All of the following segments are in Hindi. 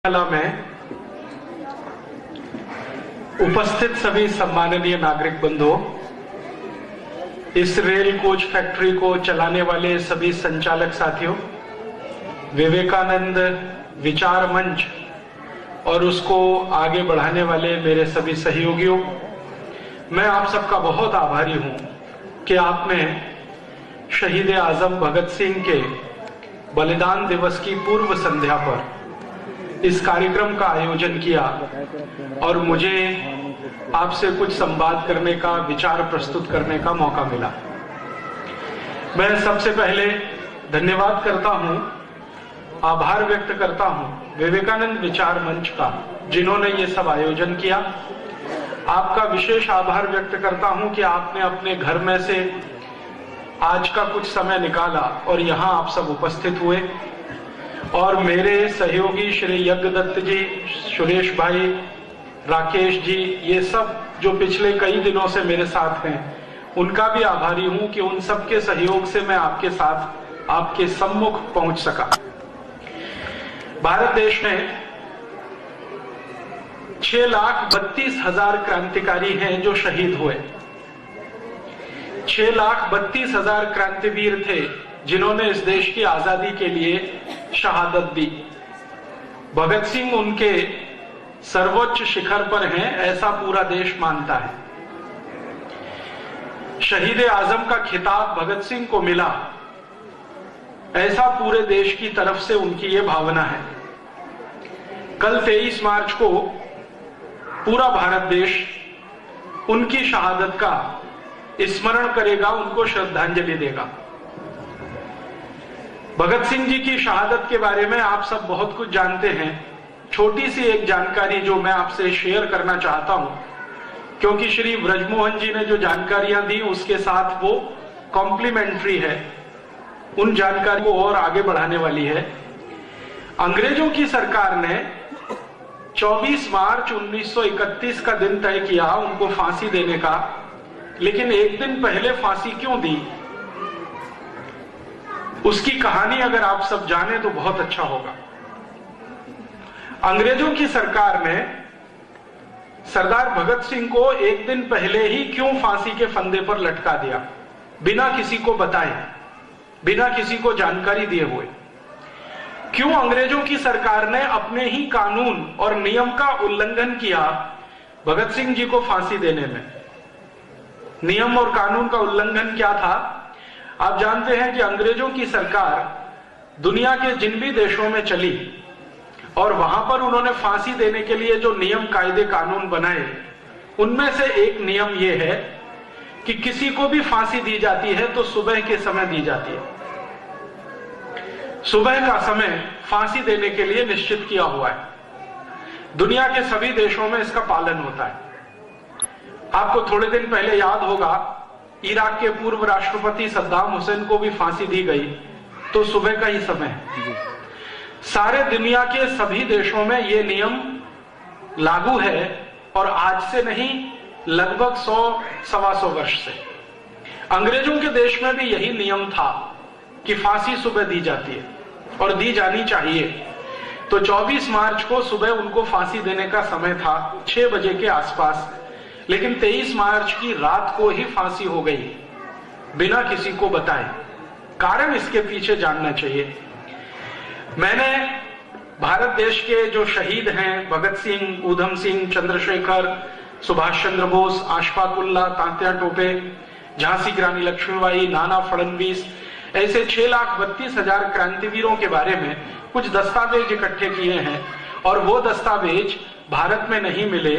में उपस्थित सभी सम्माननीय नागरिक बंधुओं, इस रेल कोच फैक्ट्री को चलाने वाले सभी संचालक साथियों, विवेकानंद विचार मंच और उसको आगे बढ़ाने वाले मेरे सभी सहयोगियों, मैं आप सबका बहुत आभारी हूं कि आपने शहीद आजम भगत सिंह के बलिदान दिवस की पूर्व संध्या पर इस कार्यक्रम का आयोजन किया और मुझे आपसे कुछ संवाद करने का, विचार प्रस्तुत करने का मौका मिला। मैं सबसे पहले धन्यवाद करता हूं, आभार व्यक्त करता हूं विवेकानंद विचार मंच का, जिन्होंने ये सब आयोजन किया। आपका विशेष आभार व्यक्त करता हूं कि आपने अपने घर में से आज का कुछ समय निकाला और यहां आप सब उपस्थित हुए। और मेरे सहयोगी श्री यज्ञदत्त जी, सुरेश भाई, राकेश जी, ये सब जो पिछले कई दिनों से मेरे साथ हैं, उनका भी आभारी हूं कि उन सबके सहयोग से मैं आपके साथ, आपके सम्मुख पहुंच सका। भारत देश में 6,32,000 क्रांतिकारी हैं जो शहीद हुए। 6,32,000 क्रांतिवीर थे जिन्होंने इस देश की आजादी के लिए शहादत दी। भगत सिंह उनके सर्वोच्च शिखर पर हैं, ऐसा पूरा देश मानता है। शहीद आजम का खिताब भगत सिंह को मिला, ऐसा पूरे देश की तरफ से उनकी ये भावना है। कल 23 मार्च को पूरा भारत देश उनकी शहादत का स्मरण करेगा, उनको श्रद्धांजलि देगा। भगत सिंह जी की शहादत के बारे में आप सब बहुत कुछ जानते हैं। छोटी सी एक जानकारी जो मैं आपसे शेयर करना चाहता हूं, क्योंकि श्री ब्रजमोहन जी ने जो जानकारियां दी उसके साथ वो कॉम्प्लीमेंट्री है, उन जानकारी को और आगे बढ़ाने वाली है। अंग्रेजों की सरकार ने 24 मार्च 1931 का दिन तय किया उनको फांसी देने का, लेकिन एक दिन पहले फांसी क्यों दी, उसकी कहानी अगर आप सब जाने तो बहुत अच्छा होगा। अंग्रेजों की सरकार ने सरदार भगत सिंह को एक दिन पहले ही क्यों फांसी के फंदे पर लटका दिया, बिना किसी को बताए, बिना किसी को जानकारी दिए हुए? क्यों अंग्रेजों की सरकार ने अपने ही कानून और नियम का उल्लंघन किया भगत सिंह जी को फांसी देने में? नियम और कानून का उल्लंघन क्या था? आप जानते हैं कि अंग्रेजों की सरकार दुनिया के जिन भी देशों में चली और वहां पर उन्होंने फांसी देने के लिए जो नियम, कायदे, कानून बनाए, उनमें से एक नियम यह है कि किसी को भी फांसी दी जाती है तो सुबह के समय दी जाती है। सुबह का समय फांसी देने के लिए निश्चित किया हुआ है। दुनिया के सभी देशों में इसका पालन होता है। आपको थोड़े दिन पहले याद होगा, इराक के पूर्व राष्ट्रपति सद्दाम हुसैन को भी फांसी दी गई, तो सुबह का ही समय है। सारे दुनिया के सभी देशों में यह नियम लागू है और आज से नहीं, लगभग 100-125 वर्ष से। अंग्रेजों के देश में भी यही नियम था कि फांसी सुबह दी जाती है और दी जानी चाहिए। तो 24 मार्च को सुबह उनको फांसी देने का समय था, 6 बजे के आसपास, लेकिन 23 मार्च की रात को ही फांसी हो गई, बिना किसी को बताए। कारण इसके पीछे जानना चाहिए। मैंने भारत देश के जो शहीद हैं, भगत सिंह, ऊधम सिंह, चंद्रशेखर, सुभाष चंद्र बोस, अशफाक उल्लाह, तात्या टोपे, झांसी की रानी लक्ष्मीबाई, नाना फडणवीस, ऐसे 6,32,000 क्रांतिवीरों के बारे में कुछ दस्तावेज इकट्ठे किए हैं। और वो दस्तावेज भारत में नहीं मिले,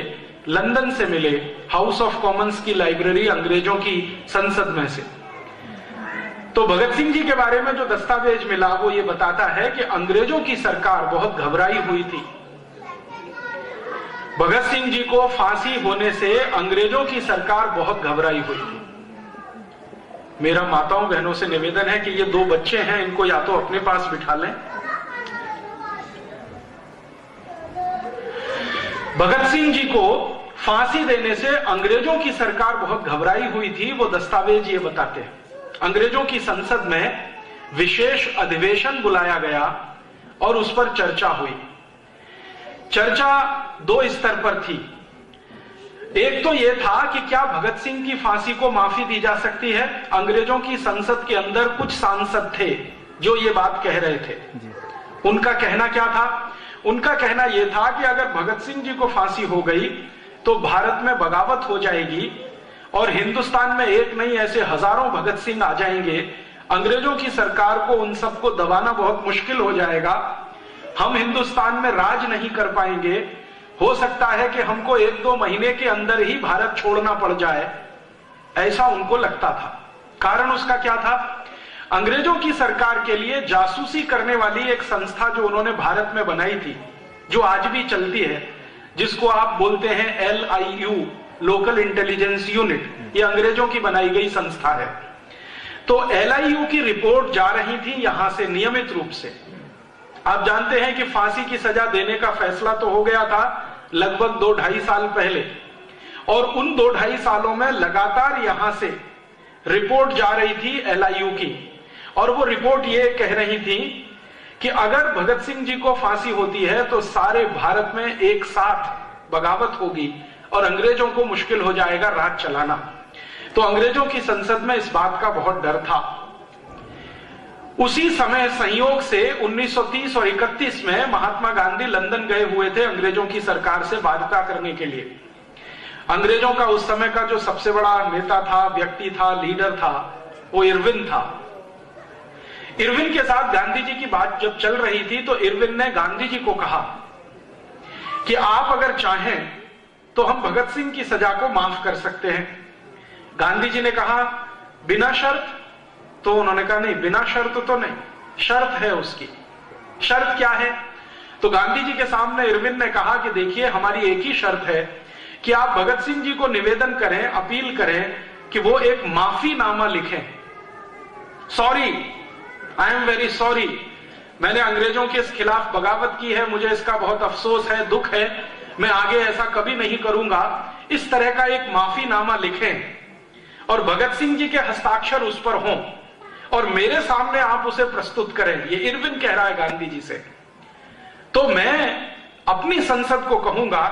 लंदन से मिले, हाउस ऑफ कॉमन्स की लाइब्रेरी, अंग्रेजों की संसद में से। तो भगत सिंह जी के बारे में जो दस्तावेज मिला वो ये बताता है कि अंग्रेजों की सरकार बहुत घबराई हुई थी। भगत सिंह जी को फांसी होने से अंग्रेजों की सरकार बहुत घबराई हुई थी। मेरा माताओं बहनों से निवेदन है कि ये 2 बच्चे हैं, इनको या तो अपने पास बिठा लें। भगत सिंह जी को फांसी देने से अंग्रेजों की सरकार बहुत घबराई हुई थी, वो दस्तावेज ये बताते हैं। अंग्रेजों की संसद में विशेष अधिवेशन बुलाया गया और उस पर चर्चा हुई। चर्चा दो स्तर पर थी। एक तो यह था कि क्या भगत सिंह की फांसी को माफी दी जा सकती है। अंग्रेजों की संसद के अंदर कुछ सांसद थे जो ये बात कह रहे थे। उनका कहना क्या था? उनका कहना यह था कि अगर भगत सिंह जी को फांसी हो गई तो भारत में बगावत हो जाएगी और हिंदुस्तान में एक नहीं ऐसे हजारों भगत सिंह आ जाएंगे। अंग्रेजों की सरकार को उन सबको दबाना बहुत मुश्किल हो जाएगा। हम हिंदुस्तान में राज नहीं कर पाएंगे। हो सकता है कि हमको 1-2 महीने के अंदर ही भारत छोड़ना पड़ जाए, ऐसा उनको लगता था। कारण उसका क्या था? अंग्रेजों की सरकार के लिए जासूसी करने वाली एक संस्था जो उन्होंने भारत में बनाई थी, जो आज भी चलती है, जिसको आप बोलते हैं LIU, लोकल इंटेलिजेंस यूनिट, ये अंग्रेजों की बनाई गई संस्था है। तो LIU की रिपोर्ट जा रही थी यहां से नियमित रूप से। आप जानते हैं कि फांसी की सजा देने का फैसला तो हो गया था लगभग 2-2.5 साल पहले, और उन 2-2.5 सालों में लगातार यहां से रिपोर्ट जा रही थी LIU की, और वो रिपोर्ट ये कह रही थी कि अगर भगत सिंह जी को फांसी होती है तो सारे भारत में एक साथ बगावत होगी और अंग्रेजों को मुश्किल हो जाएगा राज चलाना। तो अंग्रेजों की संसद में इस बात का बहुत डर था। उसी समय संयोग से 1930 और 31 में महात्मा गांधी लंदन गए हुए थे अंग्रेजों की सरकार से वार्ता करने के लिए। अंग्रेजों का उस समय का जो सबसे बड़ा नेता था, व्यक्ति था, लीडर था, वो इरविन था। इरविन के साथ गांधी जी की बात जब चल रही थी तो इरविन ने गांधी जी को कहा कि आप अगर चाहें तो हम भगत सिंह की सजा को माफ कर सकते हैं। गांधी जी ने कहा बिना शर्त? तो उन्होंने कहा नहीं, बिना शर्त तो नहीं, शर्त है उसकी। शर्त क्या है? तो गांधी जी के सामने इरविन ने कहा कि देखिए, हमारी एक ही शर्त है कि आप भगत सिंह जी को निवेदन करें, अपील करें कि वो एक माफीनामा लिखें। Sorry, I am very sorry, मैंने अंग्रेजों के खिलाफ बगावत की है, मुझे इसका बहुत अफसोस है, दुख है, मैं आगे ऐसा कभी नहीं करूंगा। इस तरह का एक माफीनामा लिखें और भगत सिंह जी के हस्ताक्षर उस पर हों और मेरे सामने आप उसे प्रस्तुत करें। ये इरविन कह रहा है गांधी जी से। तो मैं अपनी संसद को कहूंगा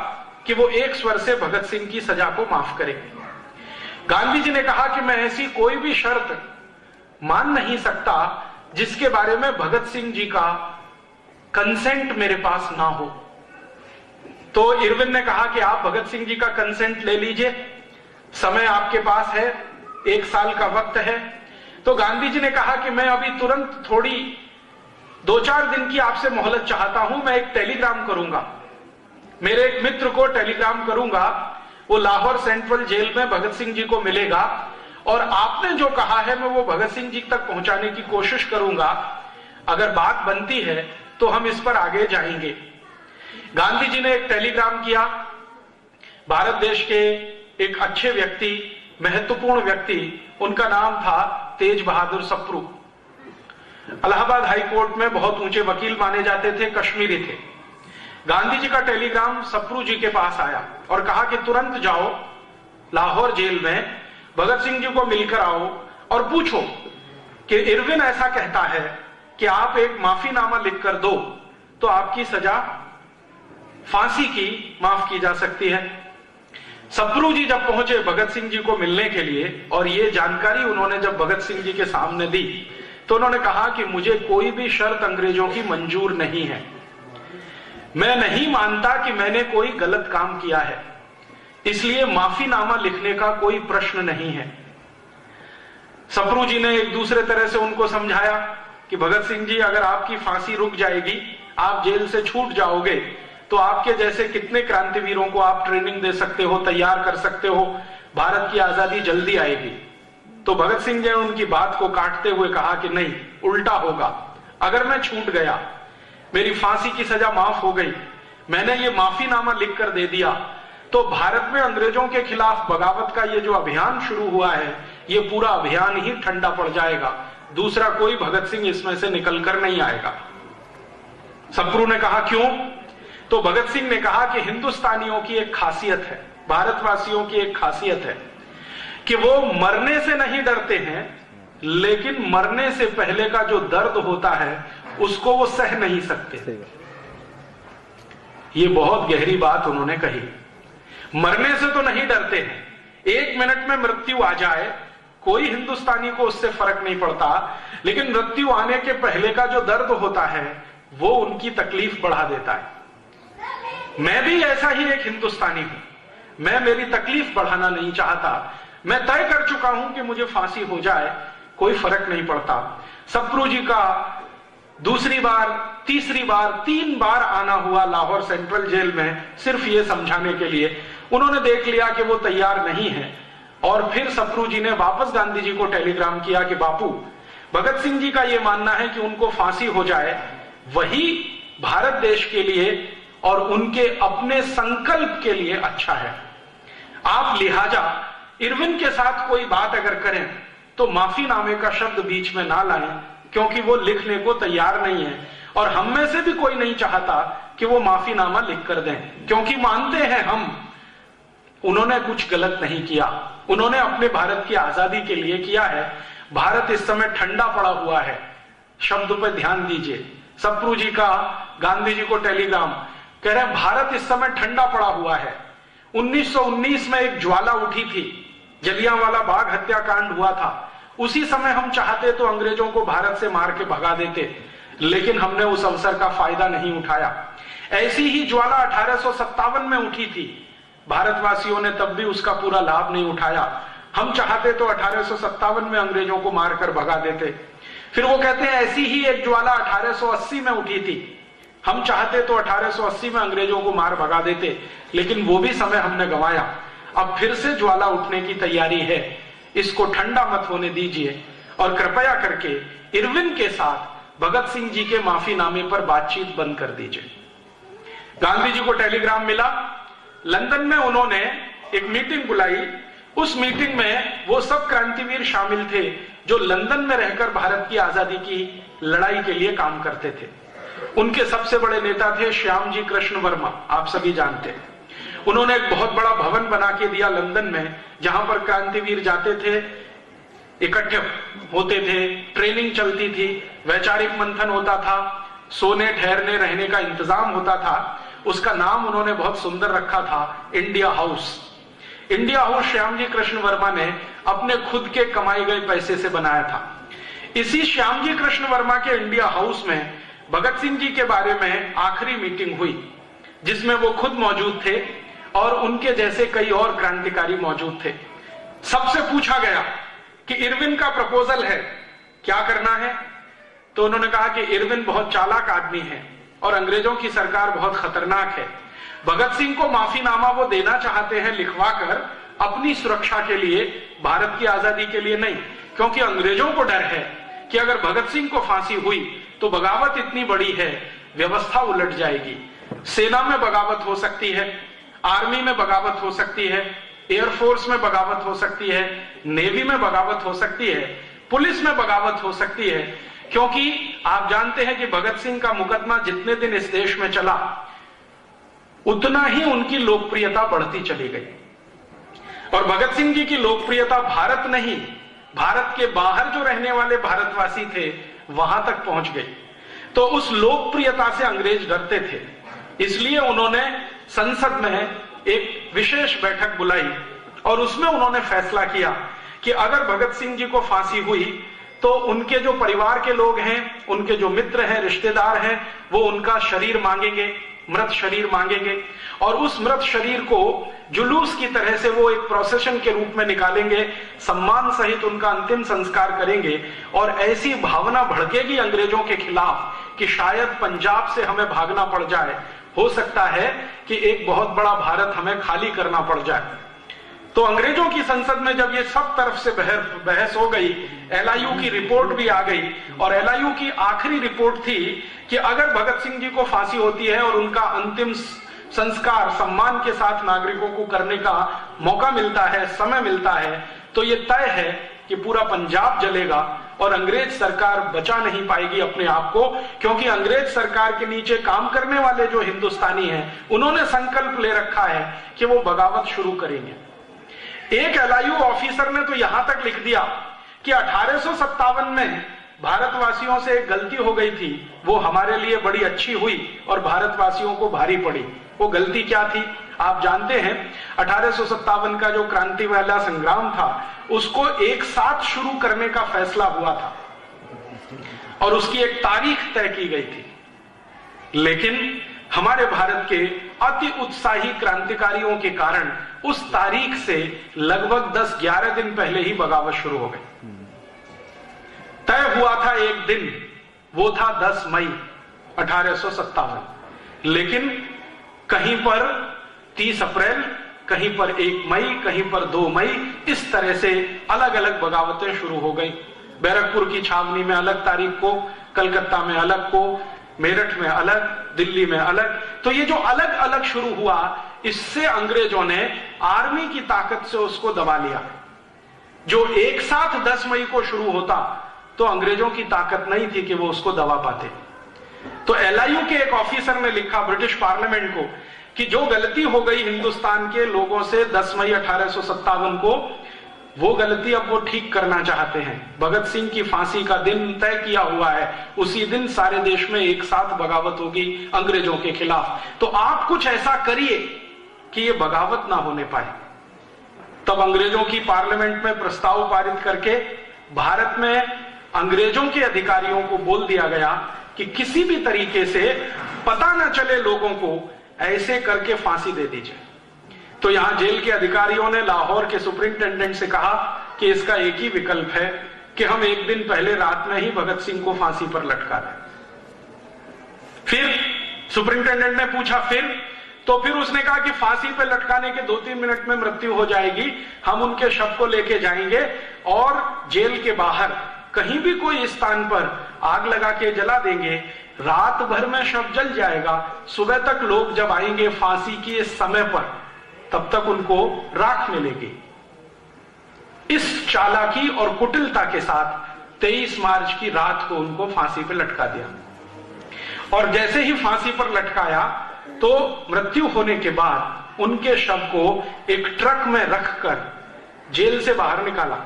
कि वो एक स्वर से भगत सिंह की सजा को माफ करें। गांधी जी ने कहा कि मैं ऐसी कोई भी शर्त मान नहीं सकता जिसके बारे में भगत सिंह जी का कंसेंट मेरे पास ना हो। तो इरविन ने कहा कि आप भगत सिंह जी का कंसेंट ले लीजिए, समय आपके पास है, 1 साल का वक्त है। तो गांधी जी ने कहा कि मैं अभी तुरंत थोड़ी 2-4 दिन की आपसे मोहलत चाहता हूं, मैं एक टेलीग्राम करूंगा, मेरे एक मित्र को टेलीग्राम करूंगा, वो लाहौर सेंट्रल जेल में भगत सिंह जी को मिलेगा और आपने जो कहा है मैं वो भगत सिंह जी तक पहुंचाने की कोशिश करूंगा। अगर बात बनती है तो हम इस पर आगे जाएंगे। गांधी जी ने एक टेलीग्राम किया। भारत देश के एक अच्छे व्यक्ति, महत्वपूर्ण व्यक्ति, उनका नाम था तेज बहादुर सप्रू। इलाहाबाद हाई कोर्ट में बहुत ऊंचे वकील माने जाते थे, कश्मीरी थे। गांधी जी का टेलीग्राम सप्रू जी के पास आया और कहा कि तुरंत जाओ लाहौर जेल में, भगत सिंह जी को मिलकर आओ और पूछो कि इरविन ऐसा कहता है कि आप एक माफीनामा लिखकर दो तो आपकी सजा फांसी की माफ की जा सकती है। सप्रू जी जब पहुंचे भगत सिंह जी को मिलने के लिए और ये जानकारी उन्होंने जब भगत सिंह जी के सामने दी तो उन्होंने कहा कि मुझे कोई भी शर्त अंग्रेजों की मंजूर नहीं है, मैं नहीं मानता कि मैंने कोई गलत काम किया है, इसलिए माफीनामा लिखने का कोई प्रश्न नहीं है। सप्रू जी ने एक दूसरे तरह से उनको समझाया कि भगत सिंह जी, अगर आपकी फांसी रुक जाएगी, आप जेल से छूट जाओगे, तो आपके जैसे कितने क्रांतिवीरों को आप ट्रेनिंग दे सकते हो, तैयार कर सकते हो, भारत की आजादी जल्दी आएगी। तो भगत सिंह जी ने उनकी बात को काटते हुए कहा कि नहीं, उल्टा होगा। अगर मैं छूट गया, मेरी फांसी की सजा माफ हो गई, मैंने ये माफीनामा लिखकर दे दिया, तो भारत में अंग्रेजों के खिलाफ बगावत का ये जो अभियान शुरू हुआ है, ये पूरा अभियान ही ठंडा पड़ जाएगा, दूसरा कोई भगत सिंह इसमें से निकलकर नहीं आएगा। सप्रू ने कहा क्यों? तो भगत सिंह ने कहा कि हिंदुस्तानियों की एक खासियत है, भारतवासियों की एक खासियत है कि वो मरने से नहीं डरते हैं, लेकिन मरने से पहले का जो दर्द होता है उसको वो सह नहीं सकते। ये बहुत गहरी बात उन्होंने कही। मरने से तो नहीं डरते हैं, 1 मिनट में मृत्यु आ जाए कोई हिंदुस्तानी को उससे फर्क नहीं पड़ता, लेकिन मृत्यु आने के पहले का जो दर्द होता है वो उनकी तकलीफ बढ़ा देता है। मैं भी ऐसा ही एक हिंदुस्तानी हूं, मैं मेरी तकलीफ बढ़ाना नहीं चाहता। मैं तय कर चुका हूं कि मुझे फांसी हो जाए, कोई फर्क नहीं पड़ता। सप्रू जी का दूसरी बार, तीसरी बार, 3 बार आना हुआ लाहौर सेंट्रल जेल में सिर्फ ये समझाने के लिए। उन्होंने देख लिया कि वो तैयार नहीं है और फिर सप्रू जी ने वापस गांधी जी को टेलीग्राम किया कि बापू, भगत सिंह जी का ये मानना है कि उनको फांसी हो जाए, वही भारत देश के लिए और उनके अपने संकल्प के लिए अच्छा है। आप लिहाजा इरविन के साथ कोई बात अगर करें तो माफीनामे का शब्द बीच में ना लाएं, क्योंकि वो लिखने को तैयार नहीं है और हम में से भी कोई नहीं चाहता कि वो माफीनामा लिख कर दें, क्योंकि मानते हैं हम उन्होंने कुछ गलत नहीं किया, उन्होंने अपने भारत की आजादी के लिए किया है। भारत इस समय ठंडा पड़ा हुआ है, शब्द पर ध्यान दीजिए। सप्रू जी का गांधी जी को टेलीग्राम कह रहे हैं भारत इस समय ठंडा पड़ा हुआ है। 1919 में एक ज्वाला उठी थी, जलियांवाला बाग हत्याकांड हुआ था, उसी समय हम चाहते तो अंग्रेजों को भारत से मार के भगा देते, लेकिन हमने उस अवसर का फायदा नहीं उठाया। ऐसी ही ज्वाला 1857 में उठी थी, भारतवासियों ने तब भी उसका पूरा लाभ नहीं उठाया। हम चाहते तो 1857 में अंग्रेजों को मारकर भगा देते। फिर वो कहते हैं ऐसी ही एक ज्वाला 1880 में उठी थी, हम चाहते तो 1880 में अंग्रेजों को मार भगा देते, लेकिन वो भी समय हमने गंवाया। अब फिर से ज्वाला उठने की तैयारी है, इसको ठंडा मत होने दीजिए और कृपया करके इरविन के साथ भगत सिंह जी के माफीनामे पर बातचीत बंद कर दीजिए। गांधी जी को टेलीग्राम मिला, लंदन में उन्होंने एक मीटिंग बुलाई। उस मीटिंग में वो सब क्रांतिवीर शामिल थे जो लंदन में रहकर भारत की आजादी की लड़ाई के लिए काम करते थे। उनके सबसे बड़े नेता थे श्यामजी कृष्ण वर्मा, आप सभी जानते हैं। उन्होंने एक बहुत बड़ा भवन बना के दिया लंदन में, जहां पर क्रांतिवीर जाते थे, इकट्ठे होते थे, ट्रेनिंग चलती थी, वैचारिक मंथन होता था, सोने ठहरने रहने का इंतजाम होता था। उसका नाम उन्होंने बहुत सुंदर रखा था, India house. India house Shyamji Krishna Verma ने अपने खुद के कमाए गए पैसे से बनाया था। इसी श्यामजी कृष्ण वर्मा के इंडिया हाउस में भगत सिंह जी के बारे में आखिरी मीटिंग हुई, जिसमें वो खुद मौजूद थे और उनके जैसे कई और क्रांतिकारी मौजूद थे। सबसे पूछा गया कि इरविन का प्रपोजल है, क्या करना है? तो उन्होंने कहा कि इरविन बहुत चालाक आदमी है और अंग्रेजों की सरकार बहुत खतरनाक है। भगत सिंह को माफीनामा वो देना चाहते हैं लिखवाकर, अपनी सुरक्षा के लिए, भारत की आजादी के लिए नहीं, क्योंकि अंग्रेजों को डर है कि अगर भगत सिंह को फांसी हुई तो बगावत इतनी बड़ी है, व्यवस्था उलट जाएगी। सेना में बगावत हो सकती है, आर्मी में बगावत हो सकती है, एयरफोर्स में बगावत हो सकती है, नेवी में बगावत हो सकती है, पुलिस में बगावत हो सकती है, क्योंकि आप जानते हैं कि भगत सिंह का मुकदमा जितने दिन इस देश में चला उतना ही उनकी लोकप्रियता बढ़ती चली गई। और भगत सिंह जी की लोकप्रियता भारत नहीं, भारत के बाहर जो रहने वाले भारतवासी थे वहां तक पहुंच गई। तो उस लोकप्रियता से अंग्रेज डरते थे, इसलिए उन्होंने संसद में एक विशेष बैठक बुलाई और उसमें उन्होंने फैसला किया कि अगर भगत सिंह जी को फांसी हुई तो उनके जो परिवार के लोग हैं, उनके जो मित्र हैं, रिश्तेदार हैं, वो उनका शरीर मांगेंगे, मृत शरीर मांगेंगे और उस मृत शरीर को जुलूस की तरह से वो एक प्रोसेशन के रूप में निकालेंगे, सम्मान सहित उनका अंतिम संस्कार करेंगे। और ऐसी भावना भड़केगी अंग्रेजों के खिलाफ कि शायद पंजाब से हमें भागना पड़ जाए, हो सकता है कि एक बहुत बड़ा भारत हमें खाली करना पड़ जाए। तो अंग्रेजों की संसद में जब ये सब तरफ से बहस हो गई, एलआईयू की रिपोर्ट भी आ गई और एलआईयू की आखिरी रिपोर्ट थी कि अगर भगत सिंह जी को फांसी होती है और उनका अंतिम संस्कार सम्मान के साथ नागरिकों को करने का मौका मिलता है, समय मिलता है, तो ये तय है कि पूरा पंजाब जलेगा और अंग्रेज सरकार बचा नहीं पाएगी अपने आप को, क्योंकि अंग्रेज सरकार के नीचे काम करने वाले जो हिंदुस्तानी हैं उन्होंने संकल्प ले रखा है कि वो बगावत शुरू करेंगे। एक एलआईयू ऑफिसर ने तो यहां तक लिख दिया कि 1857 में भारतवासियों से एक गलती हो गई थी, वो हमारे लिए बड़ी अच्छी हुई और भारतवासियों को भारी पड़ी। वो गलती क्या थी? आप जानते हैं 1857 का जो क्रांति वाला संग्राम था उसको एक साथ शुरू करने का फैसला हुआ था और उसकी एक तारीख तय की गई थी, लेकिन हमारे भारत के अति उत्साही क्रांतिकारियों के कारण उस तारीख से लगभग 10-11 दिन पहले ही बगावत शुरू हो गई। तय हुआ था एक दिन, वो था 10 मई 1857, लेकिन कहीं पर 30 अप्रैल, कहीं पर 1 मई, कहीं पर 2 मई, इस तरह से अलग अलग बगावतें शुरू हो गई। बैरकपुर की छावनी में अलग तारीख को, कलकत्ता में अलग को, मेरठ में अलग, दिल्ली में अलग। तो ये जो अलग अलग शुरू हुआ, इससे अंग्रेजों ने आर्मी की ताकत से उसको दबा लिया। जो एक साथ 10 मई को शुरू होता तो अंग्रेजों की ताकत नहीं थी कि वो उसको दबा पाते। तो LIU के एक ऑफिसर ने लिखा ब्रिटिश पार्लियामेंट को कि जो गलती हो गई हिंदुस्तान के लोगों से 10 मई 1857 को, वो गलती अब वो ठीक करना चाहते हैं। भगत सिंह की फांसी का दिन तय किया हुआ है, उसी दिन सारे देश में एक साथ बगावत होगी अंग्रेजों के खिलाफ। तो आप कुछ ऐसा करिए कि ये बगावत ना होने पाए। तब अंग्रेजों की पार्लियामेंट में प्रस्ताव पारित करके भारत में अंग्रेजों के अधिकारियों को बोल दिया गया कि किसी भी तरीके से पता न चले लोगों को, ऐसे करके फांसी दे दीजिए। तो यहां जेल के अधिकारियों ने लाहौर के सुपरिंटेंडेंट से कहा कि इसका एक ही विकल्प है कि हम एक दिन पहले रात में ही भगत सिंह को फांसी पर लटका दें। फिर सुपरिंटेंडेंट ने पूछा फिर उसने कहा कि फांसी पे लटकाने के 2-3 मिनट में मृत्यु हो जाएगी, हम उनके शव को लेके जाएंगे और जेल के बाहर कहीं भी कोई स्थान पर आग लगा के जला देंगे, रात भर में शव जल जाएगा, सुबह तक लोग जब आएंगे फांसी के समय पर तब तक उनको राख मिलेगी। इस चालाकी और कुटिलता के साथ 23 मार्च की रात को उनको फांसी पर लटका दिया। और जैसे ही फांसी पर लटकाया तो मृत्यु होने के बाद उनके शव को एक ट्रक में रखकर जेल से बाहर निकाला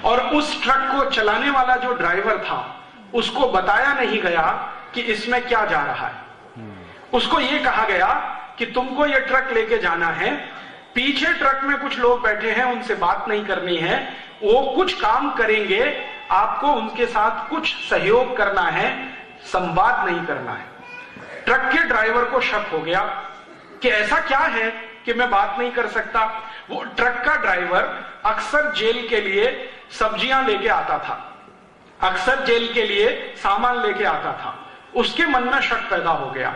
और उस ट्रक को चलाने वाला जो ड्राइवर था उसको बताया नहीं गया कि इसमें क्या जा रहा है। उसको यह कहा गया कि तुमको ये ट्रक लेके जाना है, पीछे ट्रक में कुछ लोग बैठे हैं, उनसे बात नहीं करनी है, वो कुछ काम करेंगे, आपको उनके साथ कुछ सहयोग करना है, संवाद नहीं करना है। ट्रक के ड्राइवर को शक हो गया कि ऐसा क्या है कि मैं बात नहीं कर सकता। वो ट्रक का ड्राइवर अक्सर जेल के लिए सब्जियां लेके आता था, अक्सर जेल के लिए सामान लेके आता था। उसके मन में शक पैदा हो गया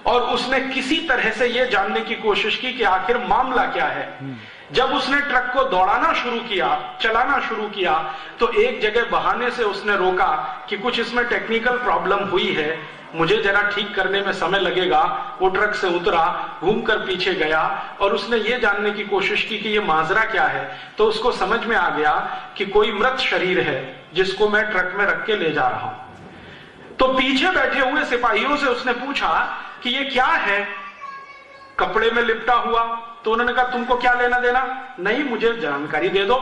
और उसने किसी तरह से यह जानने की कोशिश की कि आखिर मामला क्या है। जब उसने ट्रक को दौड़ाना शुरू किया, चलाना शुरू किया, तो एक जगह बहाने से उसने रोका कि कुछ इसमें टेक्निकल प्रॉब्लम हुई है, मुझे जरा ठीक करने में समय लगेगा। वो ट्रक से उतरा, घूमकर पीछे गया और उसने ये जानने की कोशिश की कि ये माजरा क्या है। तो उसको समझ में आ गया कि कोई मृत शरीर है जिसको मैं ट्रक में रख के ले जा रहा हूं। तो पीछे बैठे हुए सिपाहियों से उसने पूछा कि ये क्या है, कपड़े में लिपटा हुआ। तो उन्होंने कहा तुमको क्या लेना देना, नहीं मुझे जानकारी दे दो,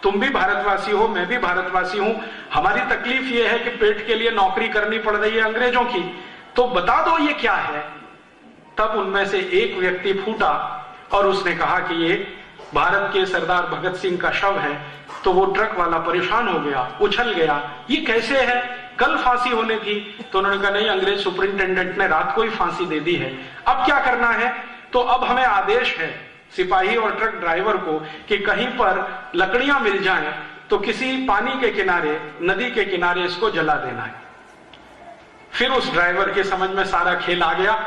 तुम भी भारतवासी हो, मैं भी भारतवासी हूं, हमारी तकलीफ ये है कि पेट के लिए नौकरी करनी पड़ रही है अंग्रेजों की, तो बता दो ये क्या है। तब उनमें से एक व्यक्ति फूटा और उसने कहा कि ये भारत के सरदार भगत सिंह का शव है। तो वो ट्रक वाला परेशान हो गया, उछल गया, ये कैसे है, कल फांसी होने थी। तो उन्होंने कहा नहीं, अंग्रेज सुपरिंटेंडेंट ने रात को ही फांसी दे दी है, अब क्या करना है। तो अब हमें आदेश है सिपाही और ट्रक ड्राइवर को कि कहीं पर लकड़ियां मिल जाएं तो किसी पानी के किनारे, नदी के किनारे इसको जला देना है। फिर उस ड्राइवर के समझ में सारा खेल आ गया।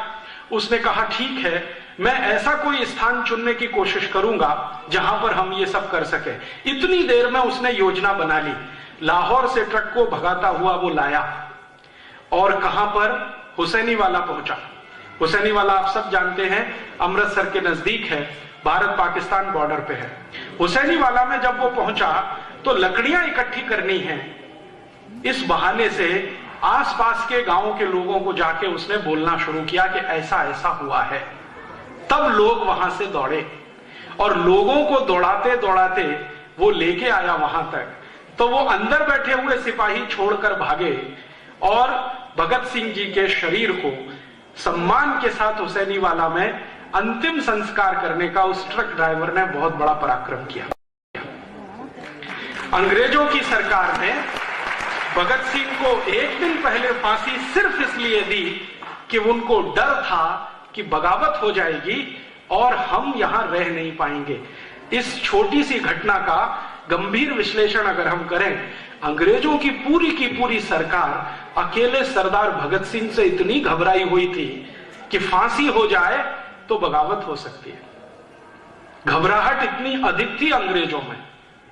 उसने कहा ठीक है, मैं ऐसा कोई स्थान चुनने की कोशिश करूंगा जहां पर हम ये सब कर सके। इतनी देर में उसने योजना बना ली, लाहौर से ट्रक को भगाता हुआ वो लाया और कहां पर, हुसैनी वाला पहुंचा। हुसैनी वाला आप सब जानते हैं, अमृतसर के नजदीक है, भारत पाकिस्तान बॉर्डर पे है। हुसैनी वाला में जब वो पहुंचा तो लकड़ियां इकट्ठी करनी है, इस बहाने से आसपास के गांवों के लोगों को जाके उसने बोलना शुरू किया कि ऐसा ऐसा हुआ है। तब लोग वहां से दौड़े और लोगों को दौड़ाते दौड़ाते वो लेके आया वहां तक। तो वो अंदर बैठे हुए सिपाही छोड़कर भागे और भगत सिंह जी के शरीर को सम्मान के साथ हुसैनीवाला में अंतिम संस्कार करने का उस ट्रक ड्राइवर ने बहुत बड़ा पराक्रम किया। अंग्रेजों की सरकार ने भगत सिंह को एक दिन पहले फांसी सिर्फ इसलिए दी कि उनको डर था कि बगावत हो जाएगी और हम यहां रह नहीं पाएंगे। इस छोटी सी घटना का गंभीर विश्लेषण अगर हम करें, अंग्रेजों की पूरी सरकार अकेले सरदार भगत सिंह से इतनी घबराई हुई थी कि फांसी हो जाए तो बगावत हो सकती है। घबराहट इतनी अधिक थी अंग्रेजों में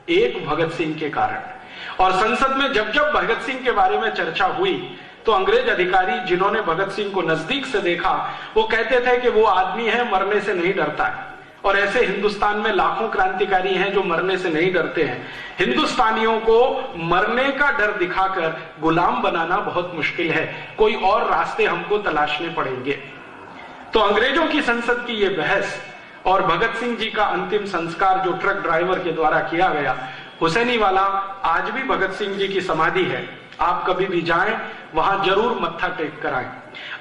एक भगत सिंह के कारण। और संसद में जब जब भगत सिंह के बारे में चर्चा हुई तो अंग्रेज अधिकारी जिन्होंने भगत सिंह को नजदीक से देखा वो कहते थे कि वो आदमी है, मरने से नहीं डरता है। और ऐसे हिंदुस्तान में लाखों क्रांतिकारी हैं जो मरने से नहीं डरते हैं। हिंदुस्तानियों को मरने का डर दिखाकर गुलाम बनाना बहुत मुश्किल है, कोई और रास्ते हमको तलाशने पड़ेंगे। तो अंग्रेजों की संसद की ये बहस और भगत सिंह जी का अंतिम संस्कार जो ट्रक ड्राइवर के द्वारा किया गया, हुसैनीवाला आज भी भगत सिंह जी की समाधि है, आप कभी भी जाएं वहां जरूर मत्था टेक कर आएं।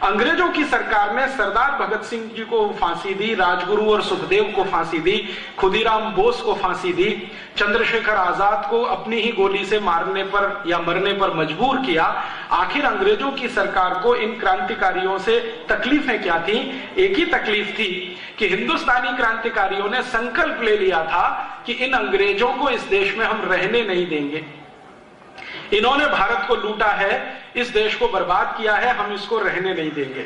अंग्रेजों की सरकार ने सरदार भगत सिंह जी को फांसी दी, राजगुरु और सुखदेव को फांसी दी, खुदीराम बोस को फांसी दी, चंद्रशेखर आजाद को अपनी ही गोली से मारने पर या मरने पर मजबूर किया। आखिर अंग्रेजों की सरकार को इन क्रांतिकारियों से तकलीफें क्या थी? एक ही तकलीफ थी कि हिंदुस्तानी क्रांतिकारियों ने संकल्प ले लिया था कि इन अंग्रेजों को इस देश में हम रहने नहीं देंगे। इन्होंने भारत को लूटा है, इस देश को बर्बाद किया है, हम इसको रहने नहीं देंगे।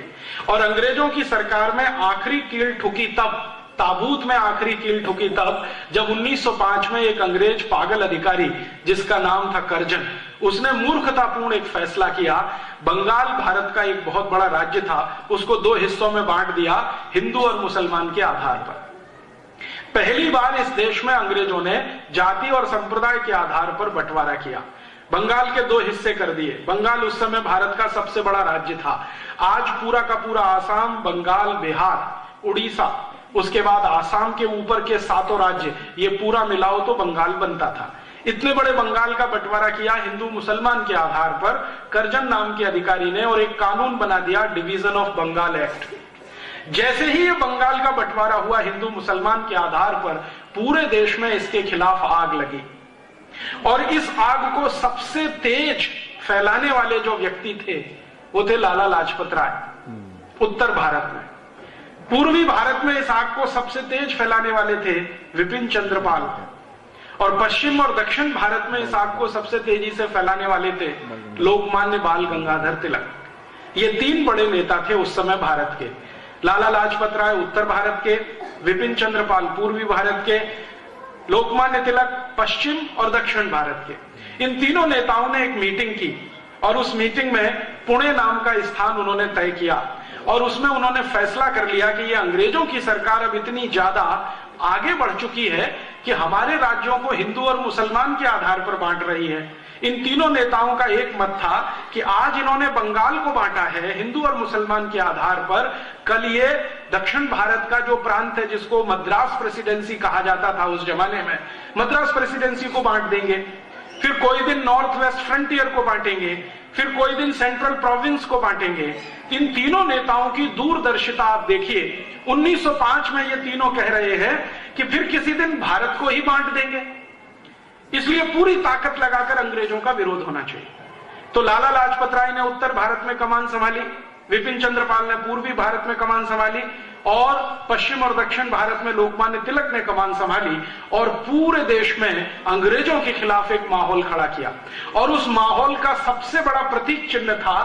और अंग्रेजों की सरकार में आखिरी कील ठुकी तब, ताबूत में आखिरी कील ठुकी तब जब 1905 में एक अंग्रेज पागल अधिकारी जिसका नाम था कर्जन, उसने मूर्खतापूर्ण एक फैसला किया। बंगाल भारत का एक बहुत बड़ा राज्य था, उसको दो हिस्सों में बांट दिया हिंदू और मुसलमान के आधार पर। पहली बार इस देश में अंग्रेजों ने जाति और संप्रदाय के आधार पर बंटवारा किया। बंगाल के दो हिस्से कर दिए। बंगाल उस समय भारत का सबसे बड़ा राज्य था। आज पूरा का पूरा आसाम, बंगाल, बिहार, उड़ीसा, उसके बाद आसाम के ऊपर के 7 राज्य, ये पूरा मिलाओ तो बंगाल बनता था। इतने बड़े बंगाल का बंटवारा किया हिंदू मुसलमान के आधार पर कर्जन नाम के अधिकारी ने, और एक कानून बना दिया, डिवीजन ऑफ बंगाल एक्ट। जैसे ही ये बंगाल का बंटवारा हुआ हिंदू मुसलमान के आधार पर, पूरे देश में इसके खिलाफ आग लगी। और इस आग को सबसे तेज फैलाने वाले जो व्यक्ति थे वो थे लाला लाजपत राय। उत्तर भारत में, पूर्वी भारत में इस आग को सबसे तेज फैलाने वाले थे विपिन चंद्र पाल, और पश्चिम और दक्षिण भारत में इस आग को सबसे तेजी से फैलाने वाले थे लोकमान्य बाल गंगाधर तिलक। ये 3 बड़े नेता थे उस समय भारत के। लाला लाजपत राय उत्तर भारत के, विपिन चंद्र पाल पूर्वी भारत के, लोकमान्य तिलक पश्चिम और दक्षिण भारत के। इन तीनों नेताओं ने एक मीटिंग की और उस मीटिंग में पुणे नाम का स्थान उन्होंने तय किया और उसमें उन्होंने फैसला कर लिया कि ये अंग्रेजों की सरकार अब इतनी ज्यादा आगे बढ़ चुकी है कि हमारे राज्यों को हिंदू और मुसलमान के आधार पर बांट रही है। इन तीनों नेताओं का एक मत था कि आज इन्होंने बंगाल को बांटा है हिंदू और मुसलमान के आधार पर, कल ये दक्षिण भारत का जो प्रांत है जिसको मद्रास प्रेसिडेंसी कहा जाता था उस जमाने में, मद्रास प्रेसिडेंसी को बांट देंगे। फिर कोई दिन नॉर्थ वेस्ट फ्रंटियर को बांटेंगे, फिर कोई दिन सेंट्रल प्रोविंस को बांटेंगे। इन तीनों नेताओं की दूरदर्शिता आप देखिए। 1905 में ये तीनों कह रहे हैं कि फिर किसी दिन भारत को ही बांट देंगे, इसलिए पूरी ताकत लगाकर अंग्रेजों का विरोध होना चाहिए। तो लाला लाजपत राय ने उत्तर भारत में कमान संभाली, विपिन चंद्र पाल ने पूर्वी भारत में कमान संभाली, और पश्चिम और दक्षिण भारत में लोकमान्य तिलक ने कमान संभाली, और पूरे देश में अंग्रेजों के खिलाफ एक माहौल खड़ा किया। और उस माहौल का सबसे बड़ा प्रतीक चिन्ह था,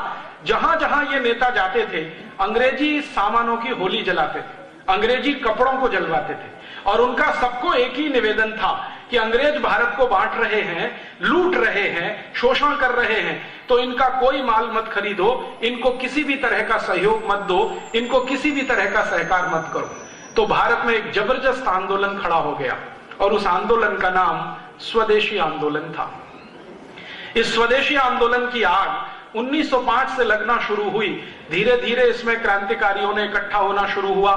जहां जहां ये नेता जाते थे अंग्रेजी सामानों की होली जलाते थे, अंग्रेजी कपड़ों को जलवाते थे, और उनका सबको एक ही निवेदन था कि अंग्रेज भारत को बांट रहे हैं, लूट रहे हैं, शोषण कर रहे हैं, तो इनका कोई माल मत खरीदो, इनको किसी भी तरह का सहयोग मत दो, इनको किसी भी तरह का सहकार मत करो। तो भारत में एक जबरदस्त आंदोलन खड़ा हो गया और उस आंदोलन का नाम स्वदेशी आंदोलन था। इस स्वदेशी आंदोलन की आग 1905 से लगना शुरू हुई। धीरे धीरे इसमें क्रांतिकारियों ने इकट्ठा होना शुरू हुआ।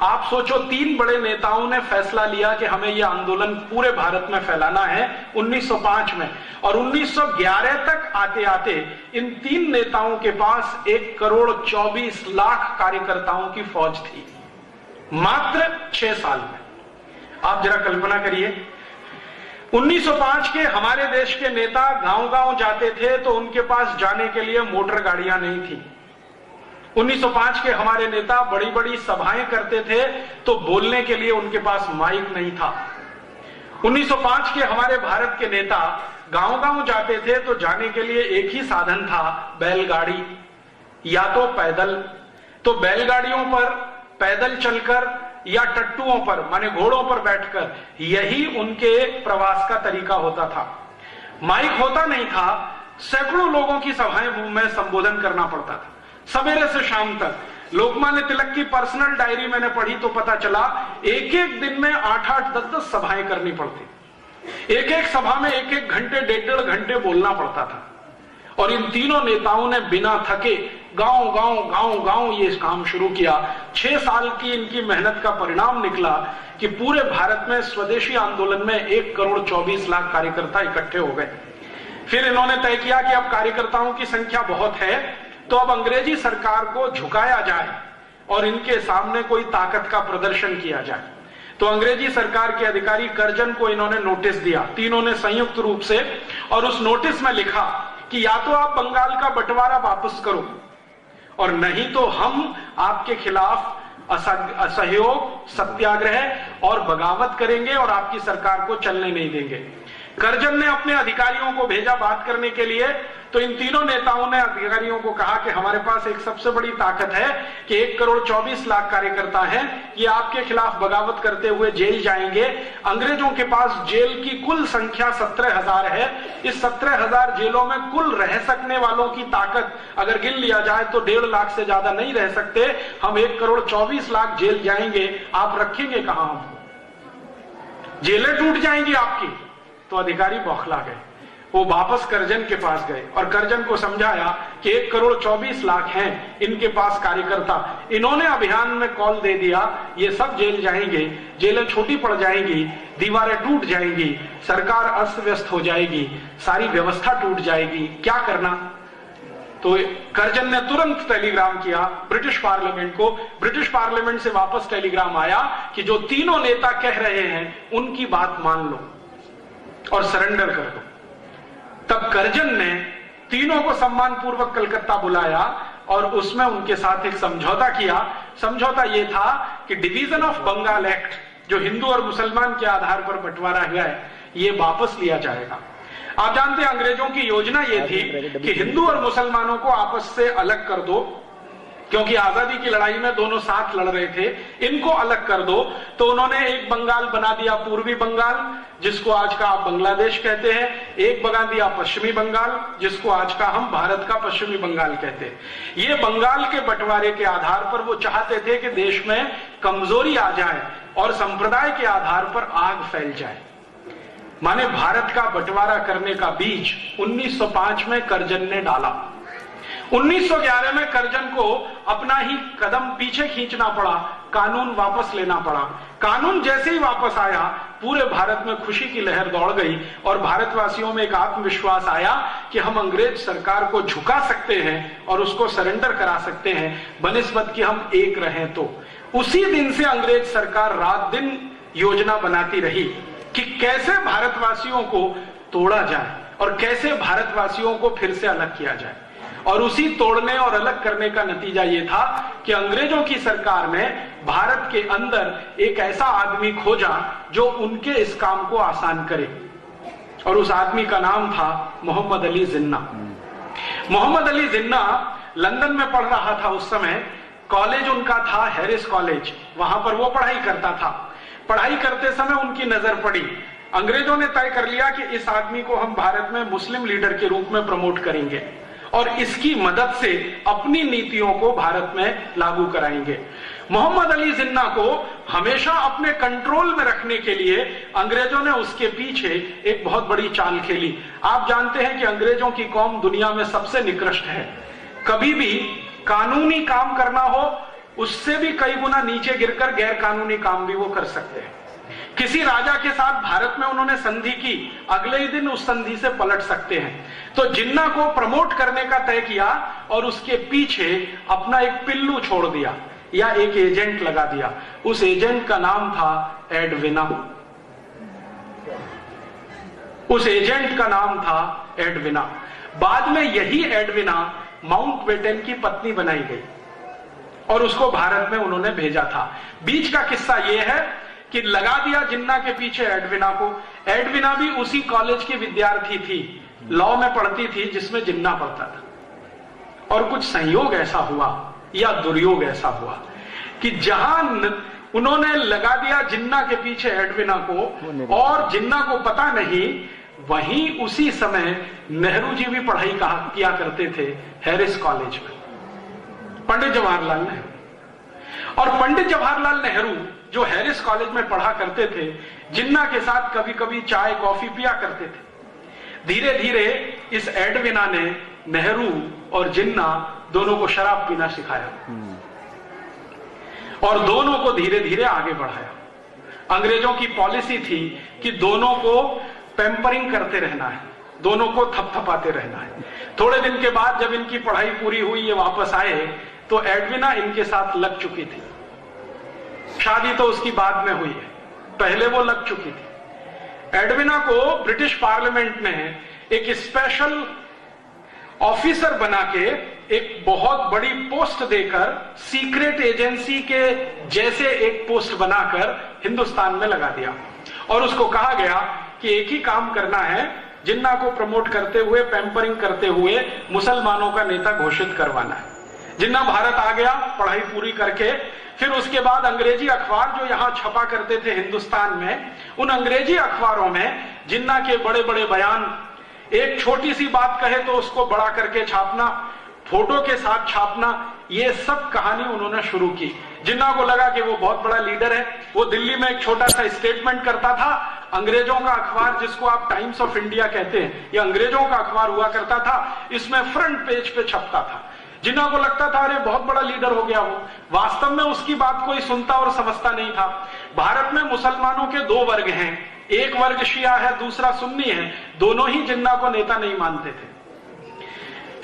आप सोचो, 3 बड़े नेताओं ने फैसला लिया कि हमें यह आंदोलन पूरे भारत में फैलाना है 1905 में, और 1911 तक आते आते इन 3 नेताओं के पास 1,24,00,000 कार्यकर्ताओं की फौज थी, मात्र 6 साल में। आप जरा कल्पना करिए, 1905 के हमारे देश के नेता गांव-गांव जाते थे तो उनके पास जाने के लिए मोटर गाड़ियां नहीं थी। 1905 के हमारे नेता बड़ी बड़ी सभाएं करते थे तो बोलने के लिए उनके पास माइक नहीं था। 1905 के हमारे भारत के नेता गांव-गांव जाते थे तो जाने के लिए एक ही साधन था, बैलगाड़ी या तो पैदल। तो बैलगाड़ियों पर पैदल चलकर या टट्टुओं पर माने घोड़ों पर बैठकर, यही उनके प्रवास का तरीका होता था। माइक होता नहीं था, सैकड़ों लोगों की सभाएं में संबोधन करना पड़ता था, सवेरे से शाम तक। लोकमान्य तिलक की पर्सनल डायरी मैंने पढ़ी तो पता चला एक एक दिन में 8-8, 10-10 सभाएं करनी पड़ती। एक एक सभा में 1-1 घंटे, 1.5 घंटे बोलना पड़ता था। और इन तीनों नेताओं ने बिना थके गांव-गांव ये काम शुरू किया। 6 साल की इनकी मेहनत का परिणाम निकला कि पूरे भारत में स्वदेशी आंदोलन में 1,24,00,000 कार्यकर्ता इकट्ठे हो गए। फिर इन्होंने तय किया कि अब कार्यकर्ताओं की संख्या बहुत है तो अब अंग्रेजी सरकार को झुकाया जाए और इनके सामने कोई ताकत का प्रदर्शन किया जाए। तो अंग्रेजी सरकार के अधिकारी कर्जन को इन्होंने नोटिस दिया, तीनों ने संयुक्त रूप से, और उस नोटिस में लिखा कि या तो आप बंगाल का बंटवारा वापस करो और नहीं तो हम आपके खिलाफ असहयोग, सत्याग्रह और बगावत करेंगे और आपकी सरकार को चलने नहीं देंगे। कर्जन ने अपने अधिकारियों को भेजा बात करने के लिए, तो इन तीनों नेताओं ने अधिकारियों को कहा कि हमारे पास एक सबसे बड़ी ताकत है कि 1,24,00,000 कार्यकर्ता हैं, ये आपके खिलाफ बगावत करते हुए जेल जाएंगे। अंग्रेजों के पास जेल की कुल संख्या 17,000 है। इस 17,000 जेलों में कुल रह सकने वालों की ताकत अगर गिन लिया जाए तो 1.5 लाख से ज्यादा नहीं रह सकते। हम 1,24,00,000 जेल जाएंगे, आप रखेंगे कहां हमको? जेलें टूट जाएंगी आपकी। तो अधिकारी बौखला गए, वो वापस कर्जन के पास गए और कर्जन को समझाया कि 1,24,00,000 हैं इनके पास कार्यकर्ता। इन्होंने अभियान में कॉल दे दिया, ये सब जेल जाएंगे, जेलें छोटी पड़ जाएंगी, दीवारें टूट जाएंगी, सरकार अस्त व्यस्त हो जाएगी, सारी व्यवस्था टूट जाएगी, क्या करना? तो कर्जन ने तुरंत टेलीग्राम किया ब्रिटिश पार्लियामेंट को। ब्रिटिश पार्लियामेंट से वापस टेलीग्राम आया कि जो तीनों नेता कह रहे हैं उनकी बात मान लो और सरेंडर कर दो। तब कर्जन ने तीनों को सम्मानपूर्वक कलकत्ता बुलाया और उसमें उनके साथ एक समझौता किया। समझौता यह था कि डिवीजन ऑफ बंगाल एक्ट, जो हिंदू और मुसलमान के आधार पर बंटवारा हुआ है, यह वापस लिया जाएगा। आप जानते हैं अंग्रेजों की योजना यह थी कि हिंदू और मुसलमानों को आपस से अलग कर दो, क्योंकि आजादी की लड़ाई में दोनों साथ लड़ रहे थे, इनको अलग कर दो। तो उन्होंने एक बंगाल बना दिया पूर्वी बंगाल, जिसको आज का आप बांग्लादेश कहते हैं, एक बना दिया पश्चिमी बंगाल, जिसको आज का हम भारत का पश्चिमी बंगाल कहते हैं। ये बंगाल के बंटवारे के आधार पर वो चाहते थे कि देश में कमजोरी आ जाए और संप्रदाय के आधार पर आग फैल जाए। माने भारत का बंटवारा करने का बीज 1905 में कर्जन ने डाला। 1911 में कर्जन को अपना ही कदम पीछे खींचना पड़ा, कानून वापस लेना पड़ा। कानून जैसे ही वापस आया पूरे भारत में खुशी की लहर दौड़ गई और भारतवासियों में एक आत्मविश्वास आया कि हम अंग्रेज सरकार को झुका सकते हैं और उसको सरेंडर करा सकते हैं, बनिस्बत कि हम एक रहें। तो उसी दिन से अंग्रेज सरकार रात दिन योजना बनाती रही कि कैसे भारतवासियों को तोड़ा जाए और कैसे भारतवासियों को फिर से अलग किया जाए। और उसी तोड़ने और अलग करने का नतीजा यह था कि अंग्रेजों की सरकार ने भारत के अंदर एक ऐसा आदमी खोजा जो उनके इस काम को आसान करे, और उस आदमी का नाम था मोहम्मद अली जिन्ना। मोहम्मद अली जिन्ना लंदन में पढ़ रहा था उस समय। कॉलेज उनका था हैरिस कॉलेज, वहां पर वो पढ़ाई करता था। पढ़ाई करते समय उनकी नजर पड़ी। अंग्रेजों ने तय कर लिया कि इस आदमी को हम भारत में मुस्लिम लीडर के रूप में प्रमोट करेंगे और इसकी मदद से अपनी नीतियों को भारत में लागू कराएंगे। मोहम्मद अली जिन्ना को हमेशा अपने कंट्रोल में रखने के लिए अंग्रेजों ने उसके पीछे एक बहुत बड़ी चाल खेली। आप जानते हैं कि अंग्रेजों की कौम दुनिया में सबसे निकृष्ट है। कभी भी कानूनी काम करना हो, उससे भी कई गुना नीचे गिरकर गैर कानूनी काम भी वो कर सकते हैं। किसी राजा के साथ भारत में उन्होंने संधि की, अगले ही दिन उस संधि से पलट सकते हैं। तो जिन्ना को प्रमोट करने का तय किया और उसके पीछे अपना एक पिल्लू छोड़ दिया या एक एजेंट लगा दिया। उस एजेंट का नाम था एडविना। उस एजेंट का नाम था एडविना। बाद में यही एडविना माउंटबेटन की पत्नी बनाई गई और उसको भारत में उन्होंने भेजा था। बीच का किस्सा यह है कि लगा दिया जिन्ना के पीछे एडविना को। एडविना भी उसी कॉलेज की विद्यार्थी थी, लॉ में पढ़ती थी जिसमें जिन्ना पढ़ता था। और कुछ संयोग ऐसा हुआ या दुर्योग ऐसा हुआ कि जहां उन्होंने लगा दिया जिन्ना के पीछे एडविना को और जिन्ना को पता नहीं, वहीं उसी समय नेहरू जी भी पढ़ाई किया करते थे हैरिस कॉलेज में, पंडित जवाहरलाल नेहरू। और पंडित जवाहरलाल नेहरू जो हैरिस कॉलेज में पढ़ा करते थे, जिन्ना के साथ कभी कभी चाय कॉफी पिया करते थे। धीरे धीरे इस एडविना ने नेहरू और जिन्ना दोनों को शराब पीना सिखाया और दोनों को धीरे धीरे आगे बढ़ाया। अंग्रेजों की पॉलिसी थी कि दोनों को पैम्परिंग करते रहना है, दोनों को थपथपाते रहना है। थोड़े दिन के बाद जब इनकी पढ़ाई पूरी हुई, ये वापस आए, तो एडविना इनके साथ लग चुकी थी। शादी तो उसकी बाद में हुई है, पहले वो लग चुकी थी। एडविना को ब्रिटिश पार्लियामेंट ने एक स्पेशल ऑफिसर बना के एक बहुत बड़ी पोस्ट देकर, सीक्रेट एजेंसी के जैसे एक पोस्ट बनाकर हिंदुस्तान में लगा दिया और उसको कहा गया कि एक ही काम करना है, जिन्ना को प्रमोट करते हुए, पैम्परिंग करते हुए मुसलमानों का नेता घोषित करवाना है। जिन्ना भारत आ गया पढ़ाई पूरी करके। फिर उसके बाद अंग्रेजी अखबार जो यहां छपा करते थे हिंदुस्तान में, उन अंग्रेजी अखबारों में जिन्ना के बड़े बड़े बयान, एक छोटी सी बात कहे तो उसको बड़ा करके छापना, फोटो के साथ छापना, ये सब कहानी उन्होंने शुरू की। जिन्ना को लगा कि वो बहुत बड़ा लीडर है। वो दिल्ली में एक छोटा सा स्टेटमेंट करता था। अंग्रेजों का अखबार जिसको आप टाइम्स ऑफ इंडिया कहते हैं, ये अंग्रेजों का अखबार हुआ करता था। इसमें फ्रंट पेज पे छपता था। जिन्ना को लगता था अरे बहुत बड़ा लीडर हो गया वो। वास्तव में उसकी बात कोई सुनता और समझता नहीं था। भारत में मुसलमानों के दो वर्ग हैं, एक वर्ग शिया है, दूसरा सुन्नी है। दोनों ही जिन्ना को नेता नहीं मानते थे।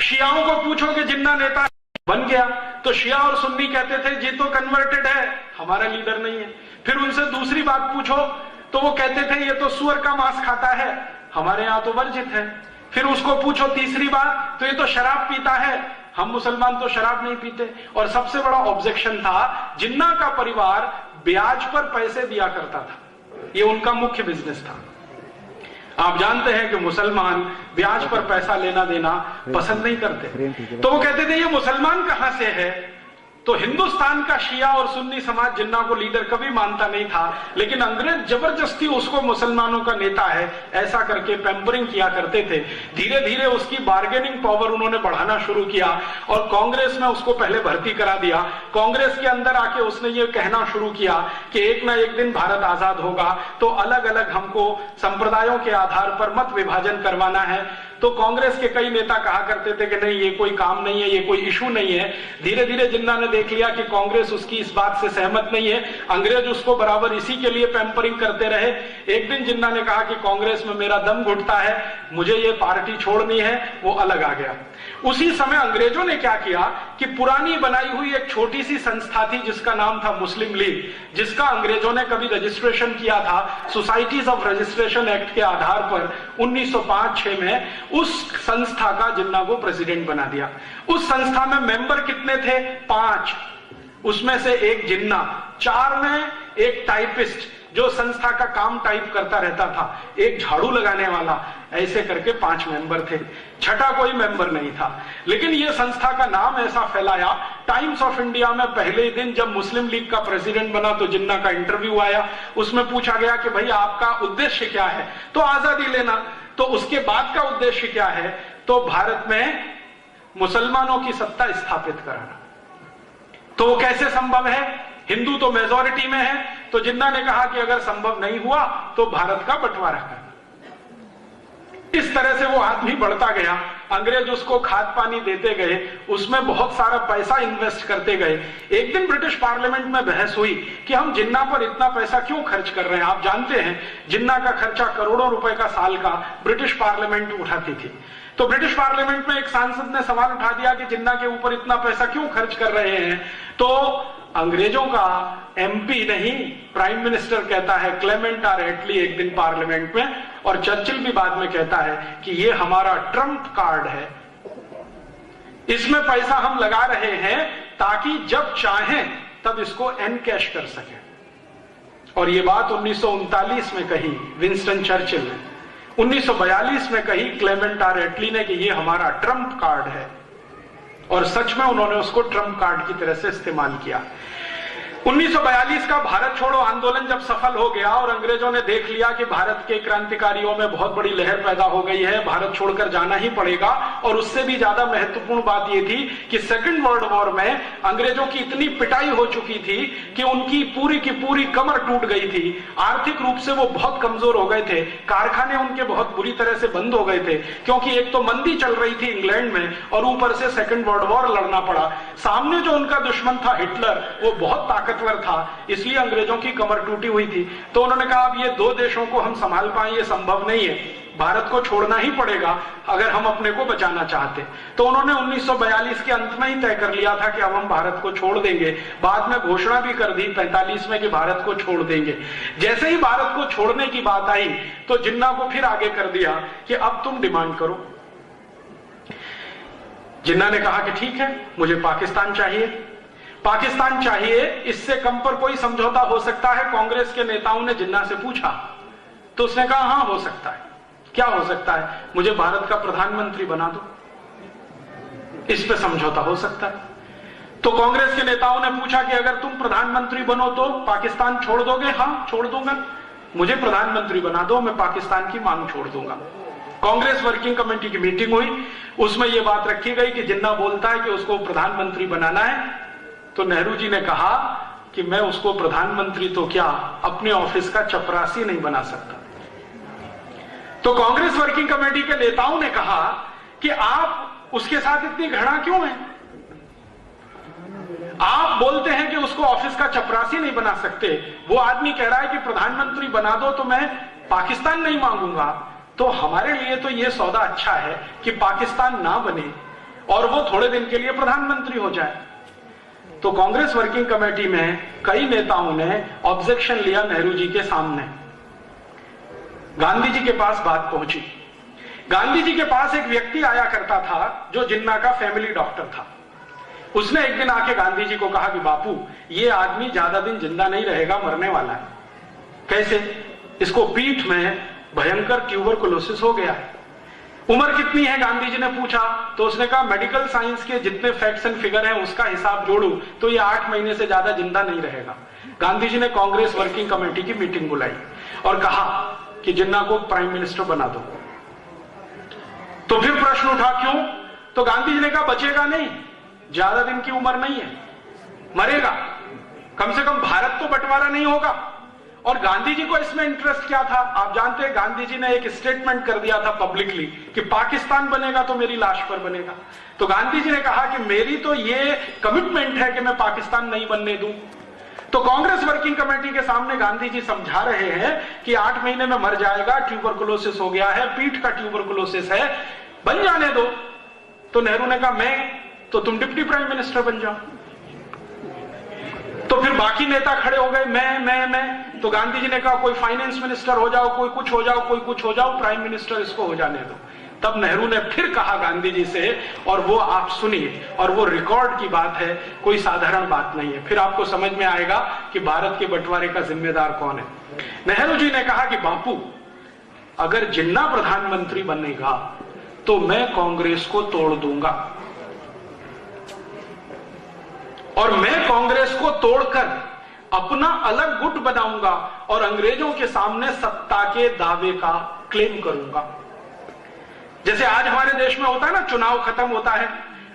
शियाओं को पूछो कि जिन्ना नेता बन गया तो शिया और सुन्नी कहते थे जी तो कन्वर्टेड है, हमारा लीडर नहीं है। फिर उनसे दूसरी बात पूछो तो वो कहते थे ये तो सुअर का मांस खाता है, हमारे यहां तो वर्जित है। फिर उसको पूछो तीसरी बात तो ये तो शराब पीता है, हम मुसलमान तो शराब नहीं पीते। और सबसे बड़ा ऑब्जेक्शन था, जिन्ना का परिवार ब्याज पर पैसे दिया करता था, ये उनका मुख्य बिजनेस था। आप जानते हैं कि मुसलमान ब्याज पर पैसा लेना देना पसंद नहीं करते। तो वो कहते थे ये मुसलमान कहां से है। तो हिंदुस्तान का शिया और सुन्नी समाज जिन्ना को लीडर कभी मानता नहीं था, लेकिन अंग्रेज जबरदस्ती उसको मुसलमानों का नेता है ऐसा करके पैम्परिंग किया करते थे। धीरे धीरे उसकी बार्गेनिंग पावर उन्होंने बढ़ाना शुरू किया और कांग्रेस में उसको पहले भर्ती करा दिया। कांग्रेस के अंदर आके उसने ये कहना शुरू किया कि एक ना एक दिन भारत आजाद होगा तो अलग अलग हमको संप्रदायों के आधार पर मत विभाजन करवाना है। तो कांग्रेस के कई नेता कहा करते थे कि नहीं ये कोई काम नहीं है, ये कोई इशू नहीं है। धीरे धीरे जिन्ना ने देख लिया कि कांग्रेस उसकी इस बात से सहमत नहीं है, अंग्रेज उसको बराबर इसी के लिए पैम्परिंग करते रहे। एक दिन जिन्ना ने कहा कि कांग्रेस में मेरा दम घुटता है, मुझे ये पार्टी छोड़नी है, वो अलग आ गया। उसी समय अंग्रेजों ने क्या किया कि पुरानी बनाई हुई एक छोटी सी संस्था थी जिसका नाम था मुस्लिम लीग, जिसका अंग्रेजों ने कभी रजिस्ट्रेशन किया था सोसाइटीज ऑफ रजिस्ट्रेशन एक्ट के आधार पर 1905-6 में। उस संस्था का जिन्ना को प्रेसिडेंट बना दिया। उस संस्था में मेंबर कितने थे? 5। उसमें से एक जिन्ना, 4 में एक टाइपिस्ट जो संस्था का काम टाइप करता रहता था, एक झाड़ू लगाने वाला, ऐसे करके 5 मेंबर थे। छठा कोई मेंबर नहीं था। लेकिन यह संस्था का नाम ऐसा फैलाया, टाइम्स ऑफ इंडिया में पहले दिन जब मुस्लिम लीग का प्रेसिडेंट बना तो जिन्ना का इंटरव्यू आया। उसमें पूछा गया कि भाई आपका उद्देश्य क्या है? तो आजादी लेना। तो उसके बाद का उद्देश्य क्या है? तो भारत में मुसलमानों की सत्ता स्थापित कराना। तो कैसे संभव है? हिंदू तो मेजॉरिटी में है, तो जिन्ना ने कहा कि अगर संभव नहीं हुआ तो भारत का बंटवारा करना। इस तरह से वो आदमी बढ़ता गया, अंग्रेज उसको खाद पानी देते गए, उसमें बहुत सारा पैसा इन्वेस्ट करते गए। एक दिन ब्रिटिश पार्लियामेंट में बहस हुई कि हम जिन्ना पर इतना पैसा क्यों खर्च कर रहे हैं। आप जानते हैं जिन्ना का खर्चा करोड़ों रुपए का साल का ब्रिटिश पार्लियामेंट उठाती थी। तो ब्रिटिश पार्लियामेंट में एक सांसद ने सवाल उठा दिया कि जिन्ना के ऊपर इतना पैसा क्यों खर्च कर रहे हैं। तो अंग्रेजों का एमपी नहीं, प्राइम मिनिस्टर कहता है, क्लेमेंट आर एटली, एक दिन पार्लियामेंट में, और चर्चिल भी बाद में कहता है कि ये हमारा ट्रम्प कार्ड है, इसमें पैसा हम लगा रहे हैं ताकि जब चाहें तब इसको एनकैश कर सकें। और ये बात 1939 में कही विंस्टन चर्चिल ने, 1942 में कही क्लेमेंट आर एटली ने कि ये हमारा ट्रम्प कार्ड है, और सच में उन्होंने उसको ट्रम्प कार्ड की तरह से इस्तेमाल किया। 1942 का भारत छोड़ो आंदोलन जब सफल हो गया और अंग्रेजों ने देख लिया कि भारत के क्रांतिकारियों में बहुत बड़ी लहर पैदा हो गई है, भारत छोड़कर जाना ही पड़ेगा, और उससे भी ज्यादा महत्वपूर्ण बात यह थी कि सेकेंड वर्ल्ड वॉर में अंग्रेजों की इतनी पिटाई हो चुकी थी कि उनकी पूरी की पूरी कमर टूट गई थी, आर्थिक रूप से वो बहुत कमजोर हो गए थे, कारखाने उनके बहुत बुरी तरह से बंद हो गए थे, क्योंकि एक तो मंदी चल रही थी इंग्लैंड में और ऊपर से सेकेंड वर्ल्ड वॉर लड़ना पड़ा। सामने जो उनका दुश्मन था हिटलर, वो बहुत ताकतवर था, इसलिए अंग्रेजों की कमर टूटी हुई थी। तो उन्होंने कहा अब ये दो देशों को हम संभाल पाए ये संभव नहीं है, भारत को छोड़ना ही पड़ेगा अगर हम अपने को बचाना चाहते। तो उन्होंने 1942 के अंत में ही तय कर लिया था कि अब हम भारत को छोड़ देंगे। बाद में घोषणा भी कर दी 45 में कि भारत को छोड़ देंगे। जैसे ही भारत को छोड़ने की बात आई तो जिन्ना को फिर आगे कर दिया कि अब तुम डिमांड करो। जिन्ना ने कहा कि ठीक है, मुझे पाकिस्तान चाहिए, पाकिस्तान चाहिए, इससे कम पर कोई समझौता हो सकता है। कांग्रेस के नेताओं ने जिन्ना से पूछा तो उसने कहा हां हो सकता है। क्या हो सकता है? मुझे भारत का प्रधानमंत्री बना दो, इस पे समझौता हो सकता है। तो कांग्रेस के नेताओं ने पूछा कि अगर तुम प्रधानमंत्री बनो तो पाकिस्तान छोड़ दोगे? हां छोड़ दूंगा, मुझे प्रधानमंत्री बना दो, मैं पाकिस्तान की मांग छोड़ दूंगा। कांग्रेस वर्किंग कमेटी की मीटिंग हुई, उसमें यह बात रखी गई कि जिन्ना बोलता है कि उसको प्रधानमंत्री बनाना है, तो नेहरू जी ने कहा कि मैं उसको प्रधानमंत्री तो क्या अपने ऑफिस का चपरासी नहीं बना सकता। तो कांग्रेस वर्किंग कमेटी के नेताओं ने कहा कि आप उसके साथ इतनी घृणा क्यों है? आप बोलते हैं कि उसको ऑफिस का चपरासी नहीं बना सकते, वो आदमी कह रहा है कि प्रधानमंत्री बना दो तो मैं पाकिस्तान नहीं मांगूंगा। तो हमारे लिए तो यह सौदा अच्छा है कि पाकिस्तान ना बने और वो थोड़े दिन के लिए प्रधानमंत्री हो जाए। तो कांग्रेस वर्किंग कमेटी में कई नेताओं ने ऑब्जेक्शन लिया नेहरू जी के सामने। गांधी जी के पास बात पहुंची। गांधी जी के पास एक व्यक्ति आया करता था जो जिन्ना का फैमिली डॉक्टर था। उसने एक दिन आके गांधी जी को कहा कि बापू, ये आदमी ज्यादा दिन जिंदा नहीं रहेगा, मरने वाला है। कैसे? इसको पीठ में भयंकर ट्यूबरकुलोसिस हो गया है। उम्र कितनी है? गांधी जी ने पूछा। तो उसने कहा मेडिकल साइंस के जितने फैक्ट्स एंड फिगर हैं उसका हिसाब जोड़ू तो ये 8 महीने से ज्यादा जिंदा नहीं रहेगा। गांधी जी ने कांग्रेस वर्किंग कमेटी की मीटिंग बुलाई और कहा कि जिन्ना को प्राइम मिनिस्टर बना दो। तो फिर प्रश्न उठा क्यों? तो गांधी जी ने कहा बचेगा नहीं, ज्यादा दिन की उम्र नहीं है, मरेगा, कम से कम भारत तो बंटवारा नहीं होगा। और गांधी जी को इसमें इंटरेस्ट क्या था? आप जानते हैं गांधी जी ने एक स्टेटमेंट कर दिया था पब्लिकली कि पाकिस्तान बनेगा तो मेरी लाश पर बनेगा। तो गांधी जी ने कहा कि मेरी तो ये कमिटमेंट है कि मैं पाकिस्तान नहीं बनने दूं। तो कांग्रेस वर्किंग कमेटी के सामने गांधी जी समझा रहे हैं कि 8 महीने में मर जाएगा, ट्यूबरकुलोसिस हो गया है, पीठ का ट्यूबरकुलोसिस है, बन जाने दो। तो नेहरू ने कहा मैं तो तुम डिप्टी प्राइम मिनिस्टर बन जाओ। तो फिर बाकी नेता खड़े हो गए, मैं। तो गांधी जी ने कहा कोई फाइनेंस मिनिस्टर हो जाओ, कोई कुछ हो जाओ, कोई कुछ हो जाओ, प्राइम मिनिस्टर इसको हो जाने दो। तब नेहरू ने फिर कहा गांधी जी से, और वो आप सुनिए, और वो रिकॉर्ड की बात है, कोई साधारण बात नहीं है, फिर आपको समझ में आएगा कि भारत के बंटवारे का जिम्मेदार कौन है। नेहरू जी ने कहा कि बापू, अगर जिन्ना प्रधानमंत्री बनेगा तो मैं कांग्रेस को तोड़ दूंगा, और मैं कांग्रेस को तोड़कर अपना अलग गुट बनाऊंगा और अंग्रेजों के सामने सत्ता के दावे का क्लेम करूंगा। जैसे आज हमारे देश में होता है ना, चुनाव खत्म होता है,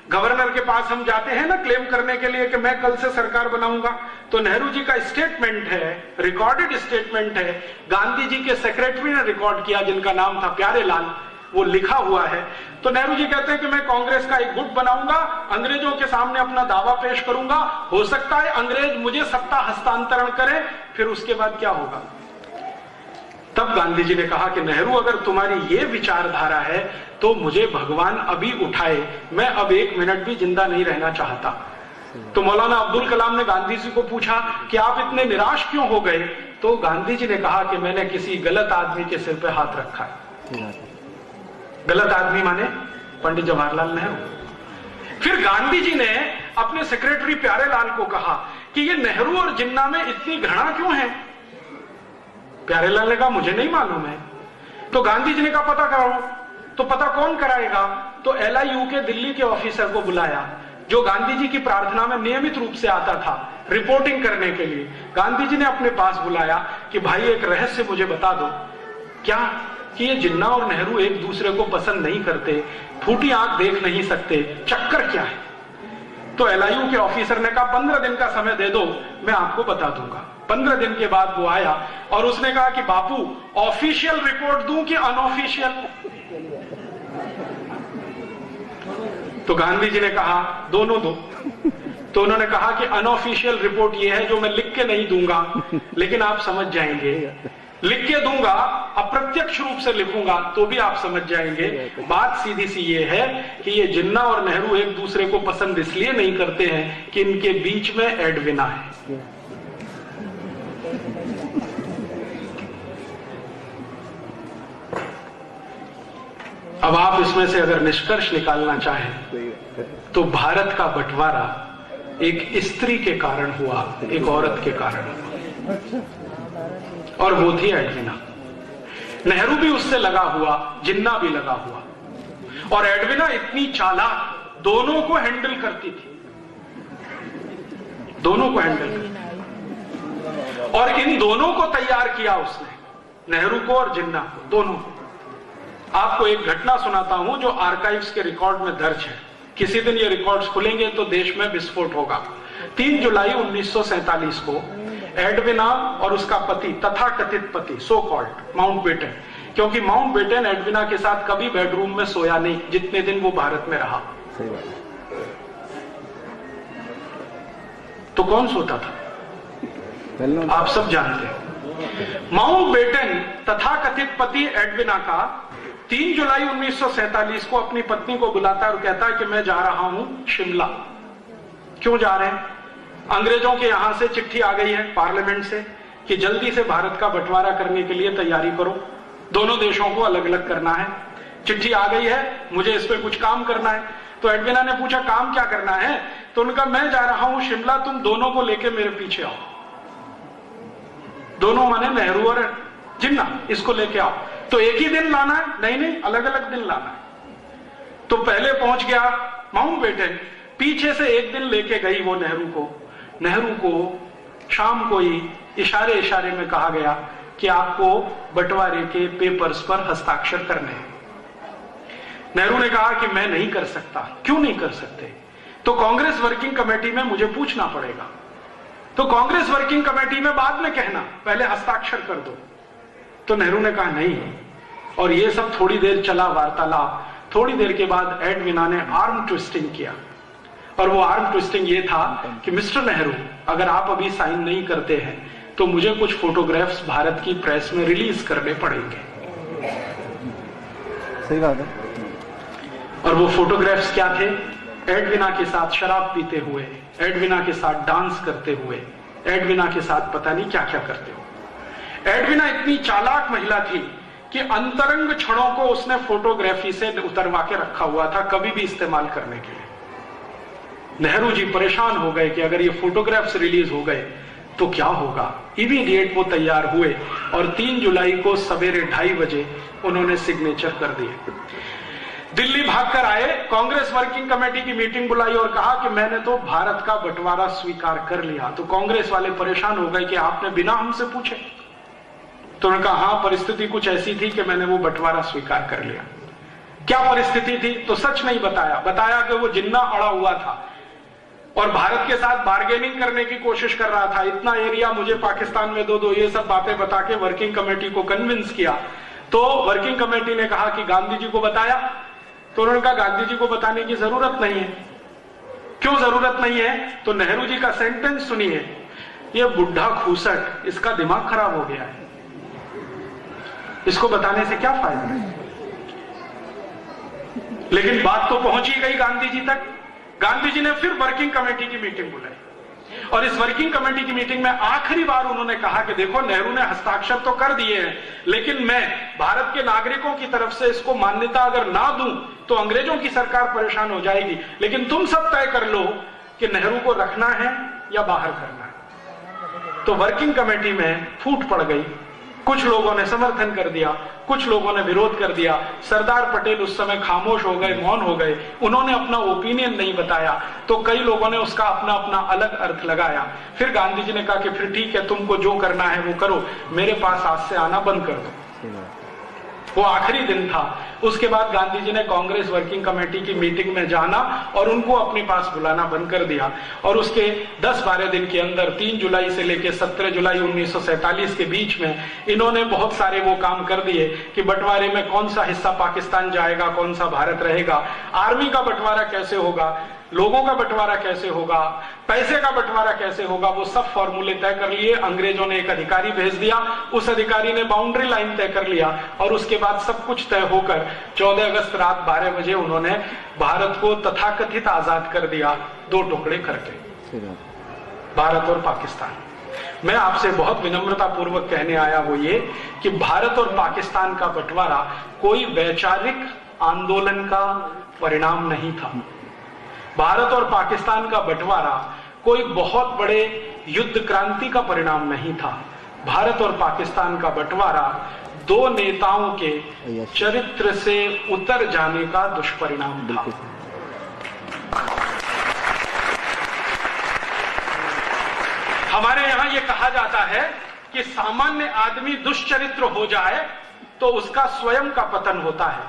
गवर्नर के पास हम जाते हैं ना क्लेम करने के लिए कि मैं कल से सरकार बनाऊंगा, तो नेहरू जी का स्टेटमेंट है, रिकॉर्डेड स्टेटमेंट है, गांधी जी के सेक्रेटरी ने रिकॉर्ड किया जिनका नाम था प्यारेलाल, वो लिखा हुआ है। तो नेहरू जी कहते हैं कि मैं कांग्रेस का एक गुट बनाऊंगा, अंग्रेजों के सामने अपना दावा पेश करूंगा, हो सकता है अंग्रेज मुझे सत्ता हस्तांतरण करें, फिर उसके बाद क्या होगा। तब गांधी जी ने कहा कि नेहरू, अगर तुम्हारी ये विचारधारा है तो मुझे भगवान अभी उठाए, मैं अब 1 मिनट भी जिंदा नहीं रहना चाहता। तो मौलाना अब्दुल कलाम ने गांधी जी को पूछा कि आप इतने निराश क्यों हो गए, तो गांधी जी ने कहा कि मैंने किसी गलत आदमी के सिर पे हाथ रखा है। गलत आदमी माने पंडित जवाहरलाल नेहरू। फिर गांधी जी ने अपने सेक्रेटरी प्यारेलाल को कहा कि ये नेहरू और जिन्ना में इतनी घृणा क्यों है। प्यारेलाल ने कहा मुझे नहीं मालूम है। तो गांधी जी ने कहा पता कराओ। तो पता कौन कराएगा। तो LIU के दिल्ली के ऑफिसर को बुलाया, जो गांधी जी की प्रार्थना में नियमित रूप से आता था रिपोर्टिंग करने के लिए। गांधी जी ने अपने पास बुलाया कि भाई एक रहस्य मुझे बता दो, क्या कि ये जिन्ना और नेहरू एक दूसरे को पसंद नहीं करते, फूटी आंख देख नहीं सकते, चक्कर क्या है। तो LIU के ऑफिसर ने कहा 15 दिन का समय दे दो, मैं आपको बता दूंगा। 15 दिन के बाद वो आया और उसने कहा कि बापू ऑफिशियल रिपोर्ट दूं कि अनऑफिशियल। तो गांधी जी ने कहा दोनों दो। तो उन्होंने कहा कि अनऑफिशियल रिपोर्ट ये है जो मैं लिख के नहीं दूंगा, लेकिन आप समझ जाएंगे। लिख के दूंगा, अप्रत्यक्ष रूप से लिखूंगा तो भी आप समझ जाएंगे। बात सीधी सी ये है कि ये जिन्ना और नेहरू एक दूसरे को पसंद इसलिए नहीं करते हैं कि इनके बीच में एडविना है। अब आप इसमें से अगर निष्कर्ष निकालना चाहें तो भारत का बंटवारा एक स्त्री के कारण हुआ, एक औरत के कारण हुआ, और वो थी एडविना। नेहरू भी उससे लगा हुआ, जिन्ना भी लगा हुआ, और एडविना इतनी चालाक दोनों को हैंडल करती थी, दोनों को हैंडल करती। और इन दोनों को तैयार किया उसने, नेहरू को और जिन्ना को, दोनों को। आपको एक घटना सुनाता हूं जो आर्काइव्स के रिकॉर्ड में दर्ज है। किसी दिन ये रिकॉर्ड्स खुलेंगे तो देश में विस्फोट होगा। 3 जुलाई 1947 को एडविना और उसका पति, तथाकथित पति, सो कॉल्ड माउंटबेटन, क्योंकि माउंटबेटन एडविना के साथ कभी बेडरूम में सोया नहीं जितने दिन वो भारत में रहा। सही बात है। तो कौन सोता था आप सब जानते हैं। माउंटबेटन तथाकथित पति एडविना का 3 जुलाई 1947 को अपनी पत्नी को बुलाता है और कहता है कि मैं जा रहा हूं शिमला। क्यों जा रहे हैं। अंग्रेजों के यहां से चिट्ठी आ गई है पार्लियामेंट से कि जल्दी से भारत का बंटवारा करने के लिए तैयारी करो, दोनों देशों को अलग अलग करना है। चिट्ठी आ गई है, मुझे इस पे कुछ काम करना है। तो एडविना ने पूछा काम क्या करना है। तो उनका मैं जा रहा हूं शिमला, तुम दोनों को लेके मेरे पीछे आओ। दोनों माने नेहरू और जिन्ना, इसको लेके आओ। तो एक ही दिन लाना है, नहीं नहीं अलग अलग दिन लाना है। तो पहले पहुंच गया माउंटबेटन, पीछे से एक दिन लेके गई वो नेहरू को। नेहरू को शाम को ही इशारे इशारे में कहा गया कि आपको बंटवारे के पेपर्स पर हस्ताक्षर करने हैं। नेहरू ने कहा कि मैं नहीं कर सकता। क्यों नहीं कर सकते। तो कांग्रेस वर्किंग कमेटी में मुझे पूछना पड़ेगा। तो कांग्रेस वर्किंग कमेटी में बाद में कहना, पहले हस्ताक्षर कर दो। तो नेहरू ने कहा नहीं। और ये सब थोड़ी देर चला वार्तालाप। थोड़ी देर के बाद एडविना ने आर्म ट्विस्टिंग किया, और वो आर्म ट्विस्टिंग ये था कि मिस्टर नेहरू, अगर आप अभी साइन नहीं करते हैं तो मुझे कुछ फोटोग्राफ्स भारत की प्रेस में रिलीज करने पड़ेंगे। सही बात है। और वो फोटोग्राफ्स क्या थे। एडविना के साथ शराब पीते हुए, एडविना के साथ डांस करते हुए, एडविना के साथ पता नहीं क्या क्या करते हुए। एडविना इतनी चालाक महिला थी कि अंतरंग क्षणों को उसने फोटोग्राफी से उतरवा के रखा हुआ था, कभी भी इस्तेमाल करने के लिए। नेहरू जी परेशान हो गए कि अगर ये फोटोग्राफ्स रिलीज हो गए तो क्या होगा। इमीडिएट वो तैयार हुए और 3 जुलाई को सवेरे 2:30 बजे उन्होंने सिग्नेचर कर दिए। दिल्ली भागकर आए, कांग्रेस वर्किंग कमेटी की मीटिंग बुलाई और कहा कि मैंने तो भारत का बंटवारा स्वीकार कर लिया। तो कांग्रेस वाले परेशान हो गए कि आपने बिना हमसे पूछे। तो उन्होंने कहा हाँ, परिस्थिति कुछ ऐसी थी कि मैंने वो बंटवारा स्वीकार कर लिया। क्या परिस्थिति थी, तो सच नहीं बताया, बताया कि वो जिन्ना अड़ा हुआ था और भारत के साथ बार्गेनिंग करने की कोशिश कर रहा था, इतना एरिया मुझे पाकिस्तान में दो, ये सब बातें बता के वर्किंग कमेटी को कन्विंस किया। तो वर्किंग कमेटी ने कहा कि गांधी जी को बताया, तो उन्होंने कहा गांधी जी को बताने की जरूरत नहीं है। क्यों जरूरत नहीं है? तो नेहरू जी का सेंटेंस सुनिए, ये बुढ़ा खूसट, इसका दिमाग खराब हो गया है, इसको बताने से क्या फायदा। लेकिन बात तो पहुंची गई गांधी जी तक। गांधी जी ने फिर वर्किंग कमेटी की मीटिंग बुलाई और इस वर्किंग कमेटी की मीटिंग में आखिरी बार उन्होंने कहा कि देखो, नेहरू ने हस्ताक्षर तो कर दिए हैं, लेकिन मैं भारत के नागरिकों की तरफ से इसको मान्यता अगर ना दूं तो अंग्रेजों की सरकार परेशान हो जाएगी, लेकिन तुम सब तय कर लो कि नेहरू को रखना है या बाहर करना है। तो वर्किंग कमेटी में फूट पड़ गई, कुछ लोगों ने समर्थन कर दिया, कुछ लोगों ने विरोध कर दिया। सरदार पटेल उस समय खामोश हो गए, मौन हो गए, उन्होंने अपना ओपिनियन नहीं बताया, तो कई लोगों ने उसका अपना अपना अलग अर्थ लगाया। फिर गांधी जी ने कहा कि फिर ठीक है, तुमको जो करना है वो करो, मेरे पास आज से आना बंद कर दो। वो आखिरी दिन था। उसके बाद गांधी जी ने कांग्रेस वर्किंग कमेटी की मीटिंग में जाना और उनको अपने पास बुलाना बंद कर दिया और उसके 10-12 दिन के अंदर 3 जुलाई से लेकर 17 जुलाई 1947 के बीच में इन्होंने बहुत सारे वो काम कर दिए कि बंटवारे में कौन सा हिस्सा पाकिस्तान जाएगा, कौन सा भारत रहेगा, आर्मी का बंटवारा कैसे होगा, लोगों का बंटवारा कैसे होगा, पैसे का बंटवारा कैसे होगा, वो सब फॉर्मूले तय कर लिए। अंग्रेजों ने एक अधिकारी भेज दिया, उस अधिकारी ने बाउंड्री लाइन तय कर लिया और उसके बाद सब कुछ तय होकर 14 अगस्त रात 12 बजे उन्होंने भारत को तथाकथित आजाद कर दिया, 2 टुकड़े करके, भारत और पाकिस्तान। मैं आपसे बहुत विनम्रता पूर्वक कहने आया वो ये कि भारत और पाकिस्तान का बंटवारा कोई वैचारिक आंदोलन का परिणाम नहीं था। भारत और पाकिस्तान का बंटवारा कोई बहुत बड़े युद्ध क्रांति का परिणाम नहीं था। भारत और पाकिस्तान का बंटवारा 2 नेताओं के चरित्र से उतर जाने का दुष्परिणाम था। हमारे यहां यह कहा जाता है कि सामान्य आदमी दुष्चरित्र हो जाए तो उसका स्वयं का पतन होता है,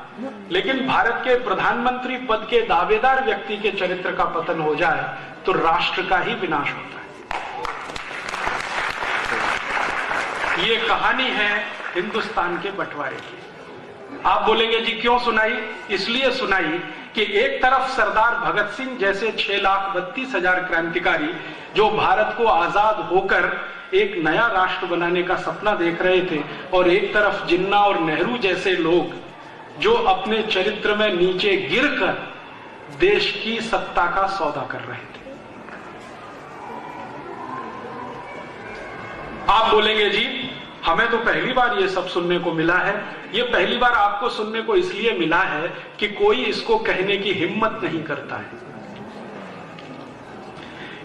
लेकिन भारत के प्रधानमंत्री पद के दावेदार व्यक्ति के चरित्र का पतन हो जाए तो राष्ट्र का ही विनाश होता है। ये कहानी है हिंदुस्तान के बंटवारे की। आप बोलेंगे जी क्यों सुनाई? इसलिए सुनाई कि एक तरफ सरदार भगत सिंह जैसे 6,32,000 क्रांतिकारी जो भारत को आजाद होकर एक नया राष्ट्र बनाने का सपना देख रहे थे, और एक तरफ जिन्ना और नेहरू जैसे लोग जो अपने चरित्र में नीचे गिरकर देश की सत्ता का सौदा कर रहे थे। आप बोलेंगे जी हमें तो पहली बार ये सब सुनने को मिला है। ये पहली बार आपको सुनने को इसलिए मिला है कि कोई इसको कहने की हिम्मत नहीं करता है।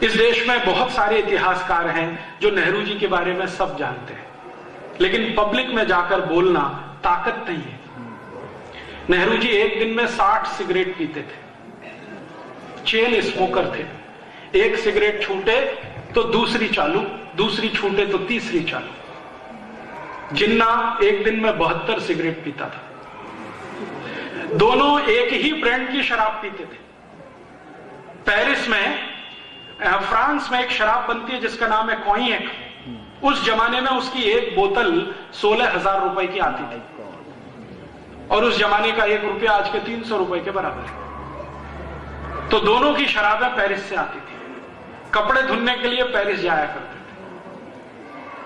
इस देश में बहुत सारे इतिहासकार हैं जो नेहरू जी के बारे में सब जानते हैं, लेकिन पब्लिक में जाकर बोलना ताकत नहीं है। नेहरू जी एक दिन में 60 सिगरेट पीते थे, चेन स्मोकर थे। एक सिगरेट छूटे तो दूसरी चालू, दूसरी छूटे तो तीसरी चालू। जिन्ना एक दिन में 72 सिगरेट पीता था। दोनों एक ही ब्रांड की शराब पीते थे। पेरिस में, फ्रांस में एक शराब बनती है जिसका नाम है कॉइएक। उस जमाने में उसकी एक बोतल 16,000 रुपए की आती थी और उस जमाने का 1 रुपया आज के 300 रुपए के बराबर है। तो दोनों की शराबें पेरिस से आती थी। कपड़े धुलने के लिए पेरिस जाया करते थे।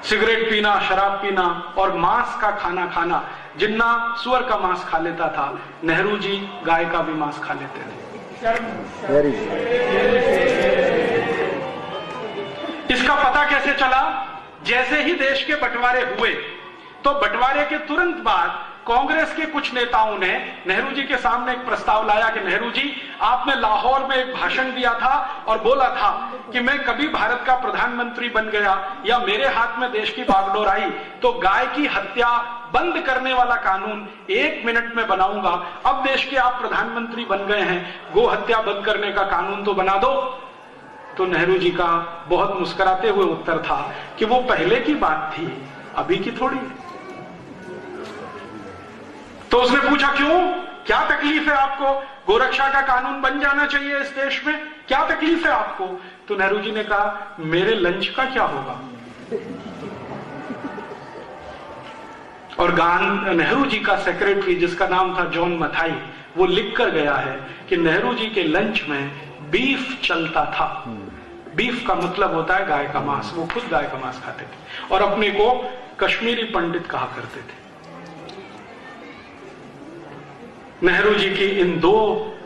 सिगरेट पीना, शराब पीना और मांस का खाना खाना। जिन्ना सुअर का मांस खा लेता था, नेहरू जी गाय का भी मांस खा लेते थे। इसका पता कैसे चला? जैसे ही देश के बंटवारे हुए तो बंटवारे के तुरंत बाद कांग्रेस के कुछ नेताओं ने नेहरू जी के सामने एक प्रस्ताव लाया कि नेहरू जी, आपने लाहौर में एक भाषण दिया था और बोला था कि मैं कभी भारत का प्रधानमंत्री बन गया या मेरे हाथ में देश की बागडोर आई तो गाय की हत्या बंद करने वाला कानून 1 मिनट में बनाऊंगा। अब देश के आप प्रधानमंत्री बन गए हैं, गो हत्या बंद करने का कानून तो बना दो। तो नेहरू जी का बहुत मुस्कुराते हुए उत्तर था कि वो पहले की बात थी, अभी की थोड़ी। तो उसने पूछा क्यों? क्या तकलीफ है आपको? गोरक्षा का कानून बन जाना चाहिए इस देश में, क्या तकलीफ है आपको? तो नेहरू जी ने कहा मेरे लंच का क्या होगा? और नेहरू जी का सेक्रेटरी जिसका नाम था जॉन मथाई, वो लिख कर गया है कि नेहरू जी के लंच में बीफ चलता था। बीफ का मतलब होता है गाय का मांस, वो खुद गाय का मांस खाते थे और अपने को कश्मीरी पंडित कहा करते थे। नेहरू जी की इन दो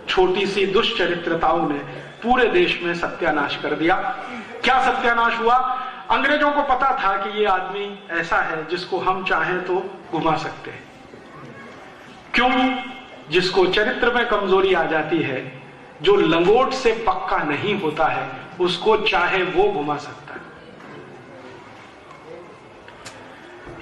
छोटी सी दुष्चरित्रताओं ने पूरे देश में सत्यानाश कर दिया। क्या सत्यानाश हुआ? अंग्रेजों को पता था कि ये आदमी ऐसा है जिसको हम चाहें तो घुमा सकते हैं। क्यों? जिसको चरित्र में कमजोरी आ जाती है, जो लंगोट से पक्का नहीं होता है, उसको चाहे वो घुमा सकता है।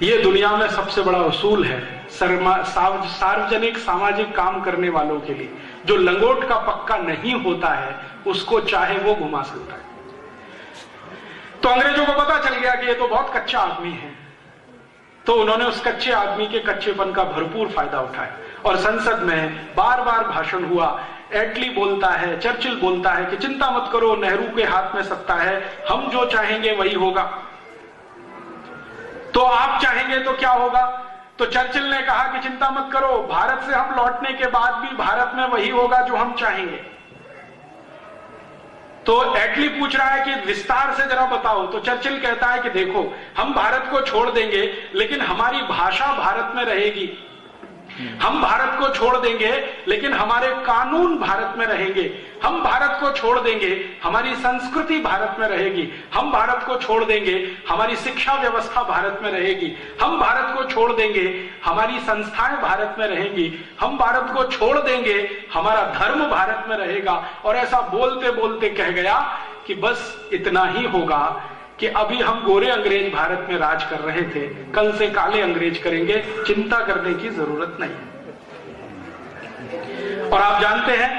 ये दुनिया में सबसे बड़ा उसूल है सार्वजनिक सामाजिक काम करने वालों के लिए। जो लंगोट का पक्का नहीं होता है, उसको चाहे वो घुमा सकता है। तो अंग्रेजों को पता चल गया कि ये तो बहुत कच्चा आदमी है, तो उन्होंने उस कच्चे आदमी के कच्चेपन का भरपूर फायदा उठाया और संसद में बार बार भाषण हुआ। एटली बोलता है, चर्चिल बोलता है कि चिंता मत करो, नेहरू के हाथ में सत्ता है, हम जो चाहेंगे वही होगा। तो आप चाहेंगे तो क्या होगा? तो चर्चिल ने कहा कि चिंता मत करो, भारत से हम लौटने के बाद भी भारत में वही होगा जो हम चाहेंगे। तो एटली पूछ रहा है कि विस्तार से जरा बताओ। तो चर्चिल कहता है कि देखो, हम भारत को छोड़ देंगे लेकिन हमारी भाषा भारत में रहेगी, हम भारत को छोड़ देंगे लेकिन हमारे कानून भारत में रहेंगे, हम भारत को छोड़ देंगे हमारी संस्कृति भारत में रहेगी, हम भारत को छोड़ देंगे हमारी शिक्षा व्यवस्था भारत में रहेगी, हम भारत को छोड़ देंगे हमारी संस्थाएं भारत में रहेंगी, हम भारत को छोड़ देंगे हमारा धर्म भारत में रहेगा। और ऐसा बोलते बोलते कह गया कि बस इतना ही होगा कि अभी हम गोरे अंग्रेज भारत में राज कर रहे थे, कल से काले अंग्रेज करेंगे, चिंता करने की जरूरत नहीं। और आप जानते हैं,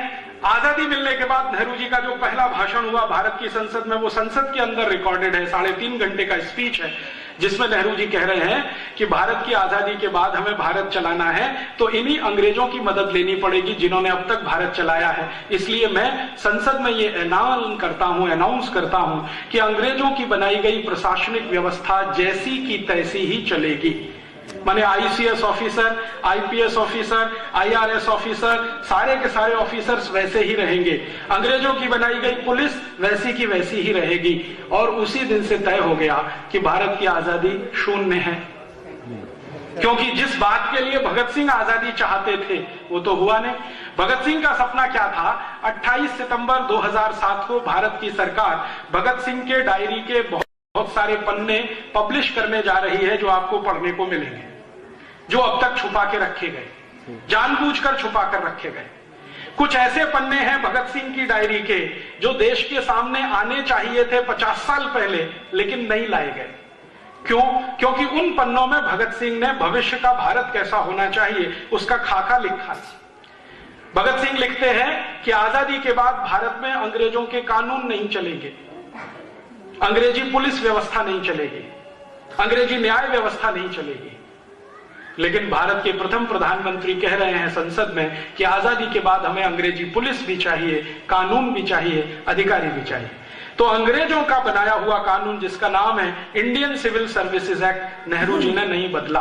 आजादी मिलने के बाद नेहरू जी का जो पहला भाषण हुआ भारत की संसद में, वो संसद के अंदर रिकॉर्डेड है, 3.5 घंटे का स्पीच है, जिसमें नेहरू जी कह रहे हैं कि भारत की आजादी के बाद हमें भारत चलाना है तो इन्हीं अंग्रेजों की मदद लेनी पड़ेगी जिन्होंने अब तक भारत चलाया है। इसलिए मैं संसद में ये अनाउंस करता हूं कि अंग्रेजों की बनाई गई प्रशासनिक व्यवस्था जैसी की तैसी ही चलेगी। माने ICS officer, IPS officer, IRS officer, सारे के सारे ऑफिसर्स वैसे ही रहेंगे। अंग्रेजों की बनाई गई पुलिस वैसी की वैसी ही रहेगी। और उसी दिन से तय हो गया कि भारत की आजादी शून्य है, क्योंकि जिस बात के लिए भगत सिंह आजादी चाहते थे वो तो हुआ नहीं। भगत सिंह का सपना क्या था? 28 सितंबर 2007 को भारत की सरकार भगत सिंह के डायरी के बहुत सारे पन्ने पब्लिश करने जा रही है जो आपको पढ़ने को मिलेंगे, जो अब तक छुपा के रखे गए, जानबूझकर छुपा कर रखे गए। कुछ ऐसे पन्ने हैं भगत सिंह की डायरी के जो देश के सामने आने चाहिए थे 50 साल पहले, लेकिन नहीं लाए गए। क्यों? क्योंकि उन पन्नों में भगत सिंह ने भविष्य का भारत कैसा होना चाहिए उसका खाका लिखा है। भगत सिंह लिखते हैं कि आजादी के बाद भारत में अंग्रेजों के कानून नहीं चलेंगे, अंग्रेजी पुलिस व्यवस्था नहीं चलेगी, अंग्रेजी न्याय व्यवस्था नहीं चलेगी। लेकिन भारत के प्रथम प्रधानमंत्री कह रहे हैं संसद में कि आजादी के बाद हमें अंग्रेजी पुलिस भी चाहिए, कानून भी चाहिए, अधिकारी भी चाहिए। तो अंग्रेजों का बनाया हुआ कानून जिसका नाम है Indian civil services act, Nehru ji ने नहीं बदला।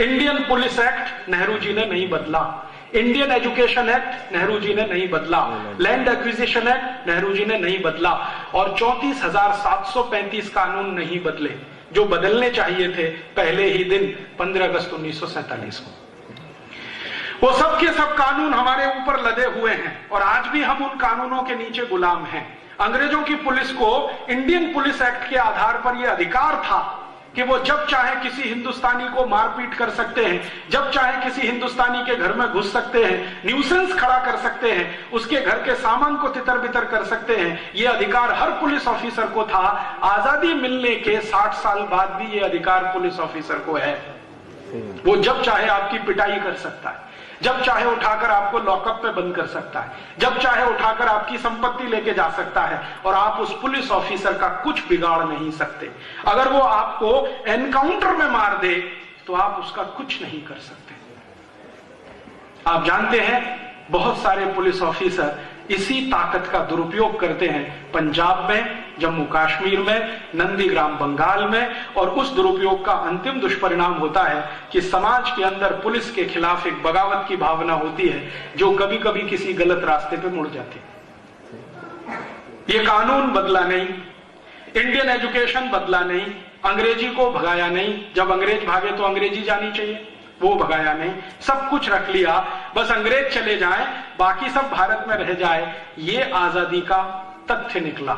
Indian police act Nehru ji ने नहीं बदला। Indian education act Nehru ji ने नहीं बदला। Land acquisition act Nehru ji ने नहीं बदला। और 34,735 कानून नहीं बदले जो बदलने चाहिए थे पहले ही दिन 15 अगस्त 1947 को। वो सब के सब कानून हमारे ऊपर लदे हुए हैं और आज भी हम उन कानूनों के नीचे गुलाम हैं। अंग्रेजों की पुलिस को इंडियन पुलिस एक्ट के आधार पर यह अधिकार था कि वो जब चाहे किसी हिंदुस्तानी को मारपीट कर सकते हैं, जब चाहे किसी हिंदुस्तानी के घर में घुस सकते हैं, न्यूसेंस खड़ा कर सकते हैं, उसके घर के सामान को तितर बितर कर सकते हैं। ये अधिकार हर पुलिस ऑफिसर को था। आजादी मिलने के 60 साल बाद भी ये अधिकार पुलिस ऑफिसर को है। वो जब चाहे आपकी पिटाई कर सकता है, जब चाहे उठाकर आपको लॉकअप में बंद कर सकता है, जब चाहे उठाकर आपकी संपत्ति लेके जा सकता है और आप उस पुलिस ऑफिसर का कुछ बिगाड़ नहीं सकते। अगर वो आपको एनकाउंटर में मार दे तो आप उसका कुछ नहीं कर सकते। आप जानते हैं बहुत सारे पुलिस ऑफिसर इसी ताकत का दुरुपयोग करते हैं पंजाब में, जम्मू कश्मीर में, नंदीग्राम बंगाल में, और उस दुरुपयोग का अंतिम दुष्परिणाम होता है कि समाज के अंदर पुलिस के खिलाफ एक बगावत की भावना होती है जो कभी कभी किसी गलत रास्ते पे मुड़ जाती है। ये कानून बदला नहीं, इंडियन एजुकेशन बदला नहीं, अंग्रेजी को भगाया नहीं, जब अंग्रेज भागे तो अंग्रेजी जानी चाहिए, वो भगाया नहीं, सब कुछ रख लिया, बस अंग्रेज चले जाएं, बाकी सब भारत में रह जाए, ये आजादी का तथ्य निकला।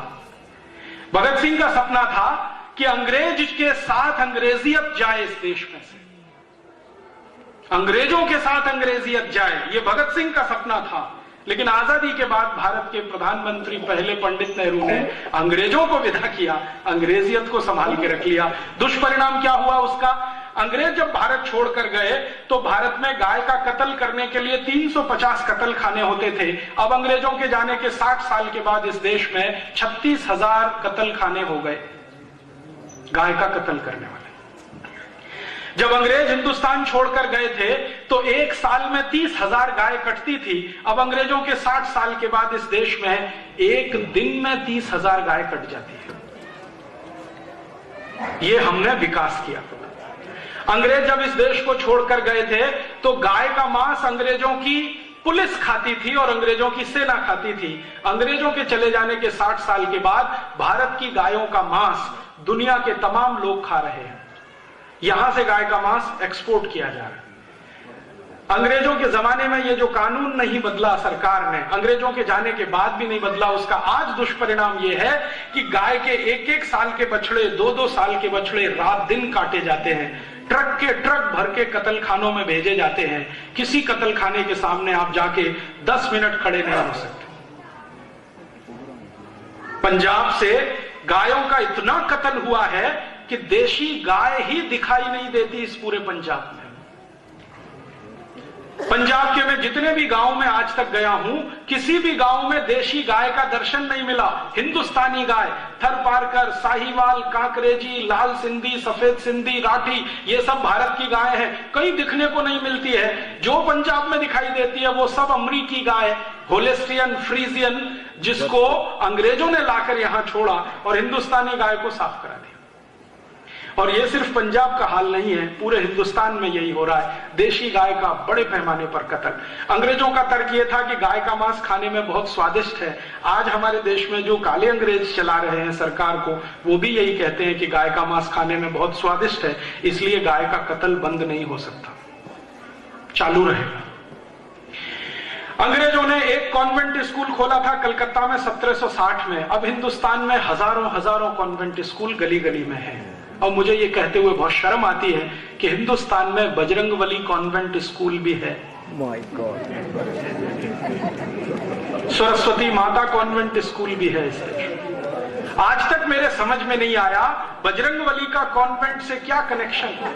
भगत सिंह का सपना था कि अंग्रेज के साथ अंग्रेजियत जाए इस देश में से, अंग्रेजों के साथ अंग्रेजियत जाए, ये भगत सिंह का सपना था। लेकिन आजादी के बाद भारत के प्रधानमंत्री पहले पंडित नेहरू ने अंग्रेजों को विदा किया, अंग्रेजियत को संभाल के रख लिया। दुष्परिणाम क्या हुआ उसका? अंग्रेज जब भारत छोड़कर गए तो भारत में गाय का कत्ल करने के लिए 350 कत्ल खाने होते थे। अब अंग्रेजों के जाने के 60 साल के बाद इस देश में 36,000 कत्ल खाने हो गए गाय का कत्ल करने वाले। जब अंग्रेज हिंदुस्तान छोड़कर गए थे तो एक साल में 30,000 गाय कटती थी। अब अंग्रेजों के 60 साल के बाद इस देश में एक दिन में 30,000 गाय कट जाती है। ये हमने विकास किया। अंग्रेज जब इस देश को छोड़कर गए थे तो गाय का मांस अंग्रेजों की पुलिस खाती थी और अंग्रेजों की सेना खाती थी। अंग्रेजों के चले जाने के 60 साल के बाद भारत की गायों का मांस दुनिया के तमाम लोग खा रहे हैं। यहां से गाय का मांस एक्सपोर्ट किया जा रहा है। अंग्रेजों के जमाने में ये जो कानून नहीं बदला सरकार ने, अंग्रेजों के जाने के बाद भी नहीं बदला, उसका आज दुष्परिणाम ये है कि गाय के एक एक साल के बछड़े, 2-2 साल के बछड़े रात दिन काटे जाते हैं, ट्रक के ट्रक भर के कत्ल खानों में भेजे जाते हैं। किसी कत्ल खाने के सामने आप जाके 10 मिनट खड़े नहीं हो सकते। पंजाब से गायों का इतना कत्ल हुआ है कि देशी गाय ही दिखाई नहीं देती इस पूरे पंजाब में। पंजाब के मैं जितने भी गांव में आज तक गया हूं, किसी भी गांव में देशी गाय का दर्शन नहीं मिला। हिंदुस्तानी गाय, थरपारकर, साहीवाल, कांकरेजी, लाल सिंधी, सफेद सिंधी, राठी, ये सब भारत की गाय है, कहीं दिखने को नहीं मिलती है। जो पंजाब में दिखाई देती है वो सब अमरीकी गाय, होलेस्टियन, फ्रीजियन, जिसको अंग्रेजों ने लाकर यहां छोड़ा और हिंदुस्तानी गाय को साफ करा दिया। और ये सिर्फ पंजाब का हाल नहीं है, पूरे हिंदुस्तान में यही हो रहा है। देशी गाय का बड़े पैमाने पर कत्ल। अंग्रेजों का तर्क ये था कि गाय का मांस खाने में बहुत स्वादिष्ट है। आज हमारे देश में जो काले अंग्रेज चला रहे हैं सरकार को, वो भी यही कहते हैं कि गाय का मांस खाने में बहुत स्वादिष्ट है, इसलिए गाय का कत्ल बंद नहीं हो सकता, चालू रहेगा। अंग्रेजों ने एक कॉन्वेंट स्कूल खोला था कलकत्ता में 1760 में। अब हिंदुस्तान में हजारों कॉन्वेंट स्कूल गली गली में है। और मुझे ये कहते हुए बहुत शर्म आती है कि हिंदुस्तान में बजरंगबली कॉन्वेंट स्कूल भी है। My God. सरस्वती माता कॉन्वेंट स्कूल भी है इस देश। आज तक मेरे समझ में नहीं आया बजरंगबली का कॉन्वेंट से क्या कनेक्शन है।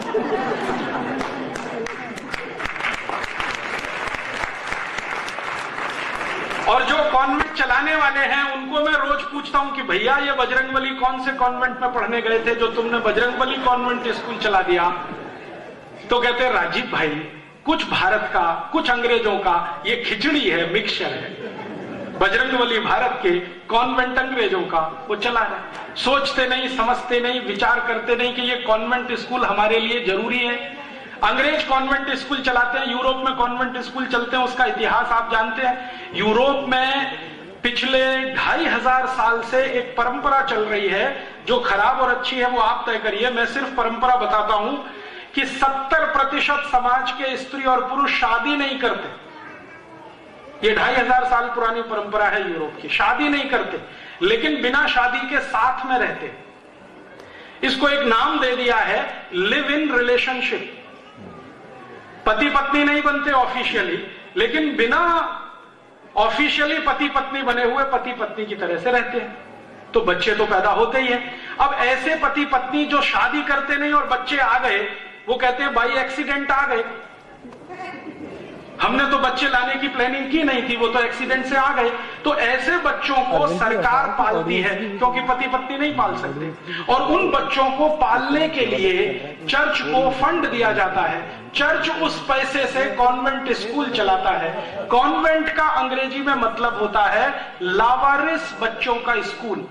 और जो कॉन्वेंट चलाने वाले हैं उनको मैं रोज पूछता हूं कि भैया ये बजरंगबली कौन से कॉन्वेंट में पढ़ने गए थे जो तुमने बजरंगबली कॉन्वेंट स्कूल चला दिया? तो कहते हैं राजीव भाई, कुछ भारत का कुछ अंग्रेजों का ये खिचड़ी है, मिक्सचर है। बजरंगबली भारत के, कॉन्वेंट अंग्रेजों का, वो चला रहे। सोचते नहीं, समझते नहीं, विचार करते नहीं कि ये कॉन्वेंट स्कूल हमारे लिए जरूरी है। अंग्रेज कॉन्वेंट स्कूल चलाते हैं, यूरोप में कॉन्वेंट स्कूल चलते हैं, उसका इतिहास आप जानते हैं। यूरोप में पिछले 2500 साल से एक परंपरा चल रही है, जो खराब और अच्छी है वो आप तय करिए, मैं सिर्फ परंपरा बताता हूं कि 70% समाज के स्त्री और पुरुष शादी नहीं करते। ये 2500 साल पुरानी परंपरा है यूरोप की, शादी नहीं करते लेकिन बिना शादी के साथ में रहते। इसको एक नाम दे दिया है लिव इन रिलेशनशिप। पति पत्नी नहीं बनते ऑफिशियली, लेकिन बिना ऑफिशियली पति पत्नी बने हुए पति पत्नी की तरह से रहते हैं, तो बच्चे तो पैदा होते ही हैं। अब ऐसे पति पत्नी जो शादी करते नहीं और बच्चे आ गए, वो कहते हैं बाई एक्सीडेंट आ गए। हमने तो बच्चे लाने की प्लानिंग की नहीं थी, वो तो एक्सीडेंट से आ गए। तो ऐसे बच्चों को सरकार पालती है, क्योंकि पति पत्नी नहीं पाल सकते, और उन बच्चों को पालने के लिए चर्च को फंड दिया जाता है। चर्च उस पैसे से कॉन्वेंट स्कूल चलाता है। कॉन्वेंट का अंग्रेजी में मतलब होता है लावारिस बच्चों का स्कूल।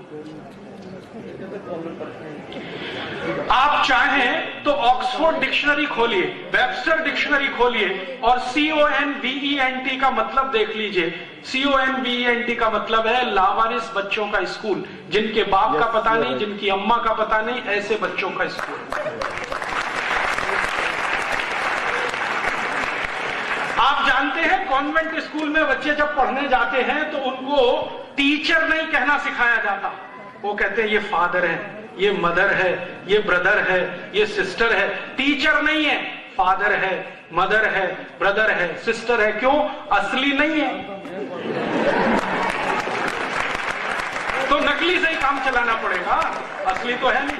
आप चाहें तो ऑक्सफोर्ड डिक्शनरी खोलिए, वेबस्टर डिक्शनरी खोलिए और CONVENT का मतलब देख लीजिए। CONVENT का मतलब है लावारिस बच्चों का स्कूल, जिनके बाप का पता नहीं, जिनकी अम्मा का पता नहीं, ऐसे बच्चों का स्कूल। आप जानते हैं कॉन्वेंट स्कूल में बच्चे जब पढ़ने जाते हैं तो उनको टीचर नहीं कहना सिखाया जाता, वो कहते हैं ये फादर है, ये मदर है, ये ब्रदर है, ये सिस्टर है। टीचर नहीं है, फादर है, मदर है, ब्रदर है, सिस्टर है। क्यों? असली नहीं है, तो नकली से ही काम चलाना पड़ेगा, असली तो है नहीं।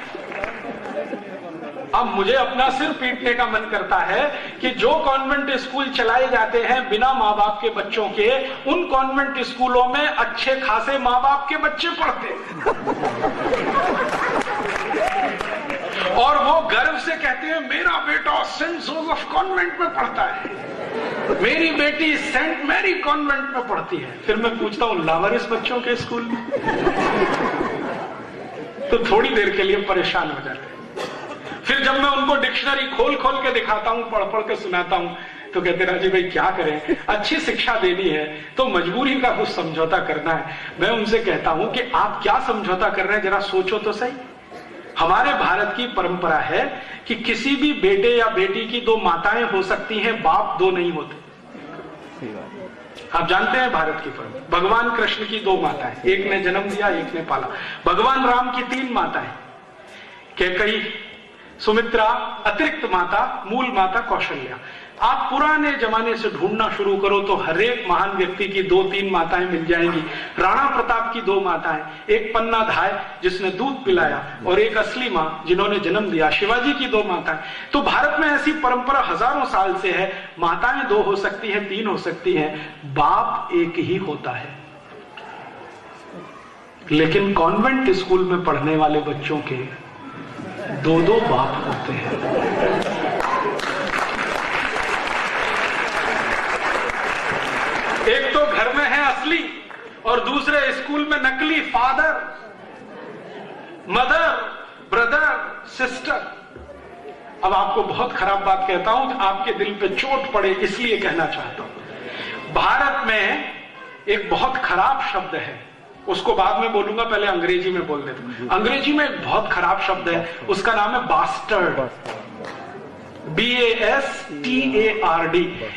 अब मुझे अपना सिर पीटने का मन करता है कि जो कॉन्वेंट स्कूल चलाए जाते हैं बिना माँ बाप के बच्चों के, उन कॉन्वेंट स्कूलों में अच्छे खासे माँ बाप के बच्चे पढ़ते और वो गर्व से कहते हैं मेरा बेटा सेंट जोसेफ कॉन्वेंट में पढ़ता है, मेरी बेटी सेंट मैरी कॉन्वेंट में पढ़ती है। फिर मैं पूछता हूं लावारिस बच्चों के स्कूल में? तो थोड़ी देर के लिए परेशान हो जाते हैं। फिर जब मैं उनको डिक्शनरी खोल खोल के दिखाता हूं, पढ़ पढ़ के सुनाता हूं, तो कहते राजीव भाई क्या करें, अच्छी शिक्षा देनी है तो मजबूरी का कुछ समझौता करना है। मैं उनसे कहता हूं कि आप क्या समझौता कर रहे हैं, जरा सोचो तो सही। हमारे भारत की परंपरा है कि किसी भी बेटे या बेटी की दो माताएं हो सकती हैं, बाप दो नहीं होते। आप जानते हैं भारत की परंपरा, भगवान कृष्ण की दो माताएं, एक ने जन्म दिया, एक ने पाला। भगवान राम की तीन माताएं, कैकेयी, सुमित्रा, अतिरिक्त माता, मूल माता कौशल्या। आप पुराने जमाने से ढूंढना शुरू करो तो हर एक महान व्यक्ति की दो तीन माताएं मिल जाएंगी। राणा प्रताप की दो माताएं, एक पन्ना धाय जिसने दूध पिलाया और एक असली मां जिन्होंने जन्म दिया। शिवाजी की दो माताएं। तो भारत में ऐसी परंपरा हजारों साल से है, माताएं दो हो सकती हैं, तीन हो सकती हैं, बाप एक ही होता है। लेकिन कॉन्वेंट स्कूल में पढ़ने वाले बच्चों के दो दो बाप होते हैं। एक तो घर में है असली और दूसरे स्कूल में नकली, फादर, मदर, ब्रदर, सिस्टर। अब आपको बहुत खराब बात कहता हूं, आपके दिल पे चोट पड़े इसलिए कहना चाहता हूं। भारत में एक बहुत खराब शब्द है, उसको बाद में बोलूंगा, पहले अंग्रेजी में बोल देता हूं। अंग्रेजी में एक बहुत खराब शब्द है, उसका नाम है बास्टर्ड, BASTARD।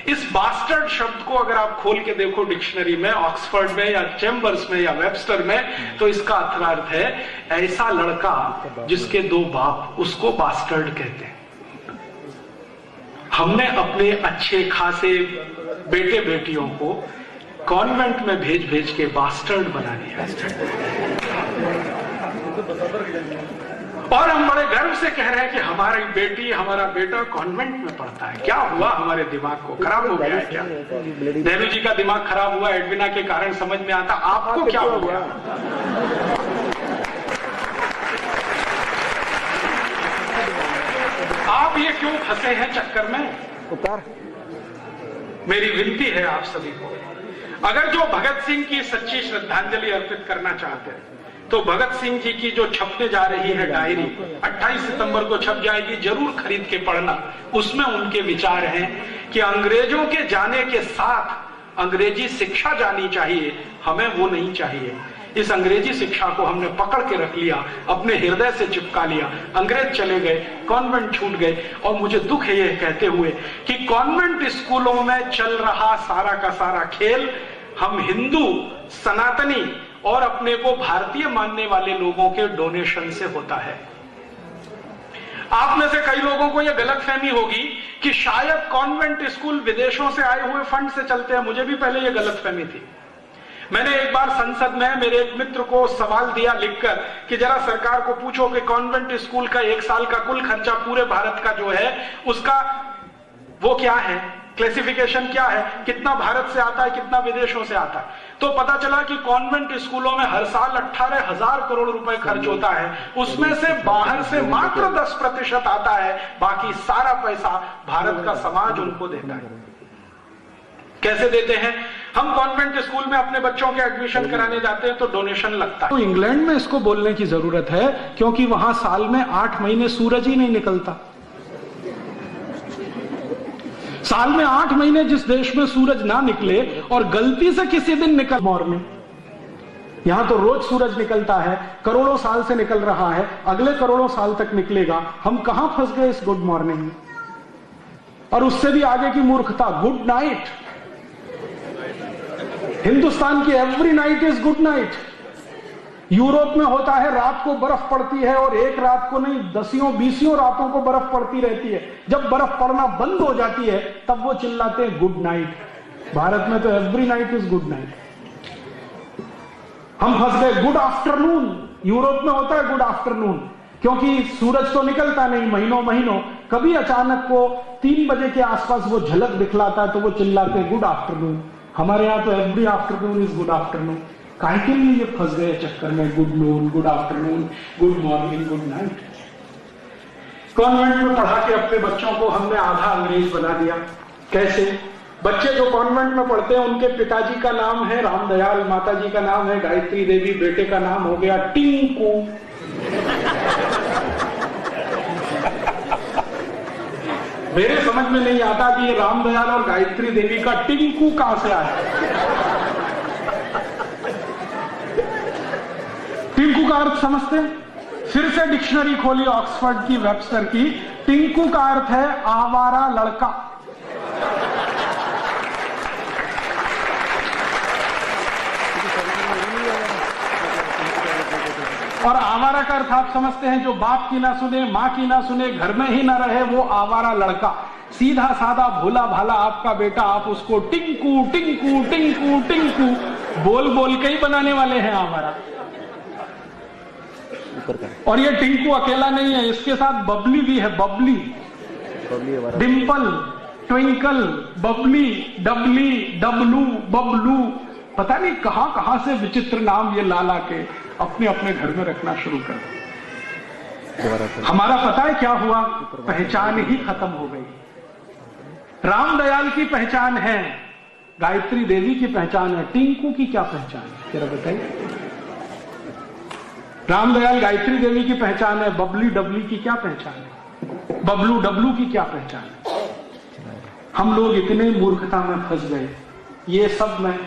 इस बास्टर्ड शब्द को अगर आप खोल के देखो डिक्शनरी में, ऑक्सफोर्ड में या चैम्बर्स में या वेबस्टर में, तो इसका अर्थ है ऐसा लड़का जिसके दो बाप, उसको बास्टर्ड कहते हैं। हमने अपने अच्छे खासे बेटे बेटियों को कॉन्वेंट में भेज भेज के बास्टर्ड बना दिया और हम बड़े गर्व से कह रहे हैं कि हमारी बेटी, हमारा बेटा कॉन्वेंट में पढ़ता है। क्या हुआ हमारे दिमाग को? खराब हो गया है क्या? नेहरू जी का दिमाग खराब हुआ एडविना के कारण, समझ में आता। आपको क्या हो गया? आप ये क्यों फंसे हैं चक्कर में? मेरी विनती है आप सभी को, अगर जो भगत सिंह की सच्ची श्रद्धांजलि अर्पित करना चाहते हैं तो भगत सिंह जी की जो छपने जा रही है डायरी, 28 सितंबर को छप जाएगी, जरूर खरीद के पढ़ना। उसमें उनके विचार हैं कि अंग्रेजों के जाने के साथ अंग्रेजी शिक्षा जानी चाहिए, हमें वो नहीं चाहिए। इस अंग्रेजी शिक्षा को हमने पकड़ के रख लिया, अपने हृदय से चिपका लिया। अंग्रेज चले गए, कॉन्वेंट छूट गए, और मुझे दुख है यह कहते हुए कि कॉन्वेंट स्कूलों में चल रहा सारा का सारा खेल हम हिंदू, सनातनी और अपने को भारतीय मानने वाले लोगों के डोनेशन से होता है। आप में से कई लोगों को यह गलतफहमी होगी कि शायद कॉन्वेंट स्कूल विदेशों से आए हुए फंड से चलते हैं। मुझे भी पहले यह गलतफहमी थी। मैंने एक बार संसद में मेरे एक मित्र को सवाल दिया लिखकर कि जरा सरकार को पूछो कि कॉन्वेंट स्कूल का एक साल का कुल खर्चा पूरे भारत का जो है उसका वो क्या है, क्लासिफिकेशन क्या है, कितना भारत से आता है, कितना विदेशों से आता है, तो पता चला कि कॉन्वेंट स्कूलों में हर साल 18,000 करोड़ रुपए खर्च होता है, उसमें से बाहर से मात्र 10% आता है, बाकी सारा पैसा भारत का समाज उनको देता है। कैसे देते हैं? हम कॉन्वेंट स्कूल में अपने बच्चों के एडमिशन कराने जाते हैं तो डोनेशन लगता है। तो इंग्लैंड में इसको बोलने की जरूरत है क्योंकि वहां साल में 8 महीने सूरज ही नहीं निकलता। साल में 8 महीने जिस देश में सूरज ना निकले और गलती से किसी दिन निकल मॉर्निंग, यहां तो रोज सूरज निकलता है, करोड़ों साल से निकल रहा है, अगले करोड़ों साल तक निकलेगा। हम कहां फंस गए इस गुड मॉर्निंग में? और उससे भी आगे की मूर्खता, गुड नाइट। हिंदुस्तान की every night is good night. Europe में होता है रात को बर्फ पड़ती है और एक रात को नहीं, 10-20 रातों को बर्फ पड़ती रहती है। जब बर्फ पड़ना बंद हो जाती है तब वो चिल्लाते हैं गुड नाइट। भारत में तो every night is good night. हम फंस गए गुड आफ्टरनून। यूरोप में होता है गुड आफ्टरनून क्योंकि सूरज तो निकलता नहीं महीनों महीनों, कभी अचानक को 3 बजे के आसपास वो झलक दिखलाता है तो वो चिल्लाते हैं गुड आफ्टरनून। हमारे यहां तो every afternoon is good afternoon. काहे के लिए ये फंस गए चक्कर में good noon, good afternoon, good morning, good night. Convent में पढ़ा के अपने बच्चों को हमने आधा अंग्रेज बना दिया। कैसे? बच्चे जो कॉन्वेंट में पढ़ते हैं उनके पिताजी का नाम है रामदयाल, माताजी का नाम है गायत्री देवी, बेटे का नाम हो गया टिंकू। मेरे समझ में नहीं आता कि ये रामदयाल और गायत्री देवी का टिंकू कहां से आया। टिंकू का अर्थ समझते हैं? फिर से डिक्शनरी खोली ऑक्सफोर्ड की, वेबस्टर की। टिंकू का अर्थ है आवारा लड़का। और आवारा का अर्थ आप समझते हैं, जो बाप की ना सुने, मां की ना सुने, घर में ही ना रहे, वो आवारा लड़का। सीधा साधा भोला भाला आपका बेटा, आप उसको टिंकू टिंकू टिंकू टिंकू बोल बोल के ही बनाने वाले हैं आवारा। और ये टिंकू अकेला नहीं है, इसके साथ बबली भी है। बबली, डिंपल, ट्विंकल, बबली, डबली, डबलू, बबलू, पता नहीं कहां कहां से विचित्र नाम ये ला के अपने अपने घर में रखना शुरू कर दिया। हमारा पता है क्या हुआ? पहचान ही खत्म हो गई। रामदयाल की पहचान है, गायत्री देवी की पहचान है, टिंकू की क्या पहचान है जरा बताइए। रामदयाल गायत्री देवी की पहचान है, बबली डबली की क्या पहचान है, बबलू डबलू की क्या पहचान है। हम लोग इतने मूर्खता में फंस गए, ये सब मैं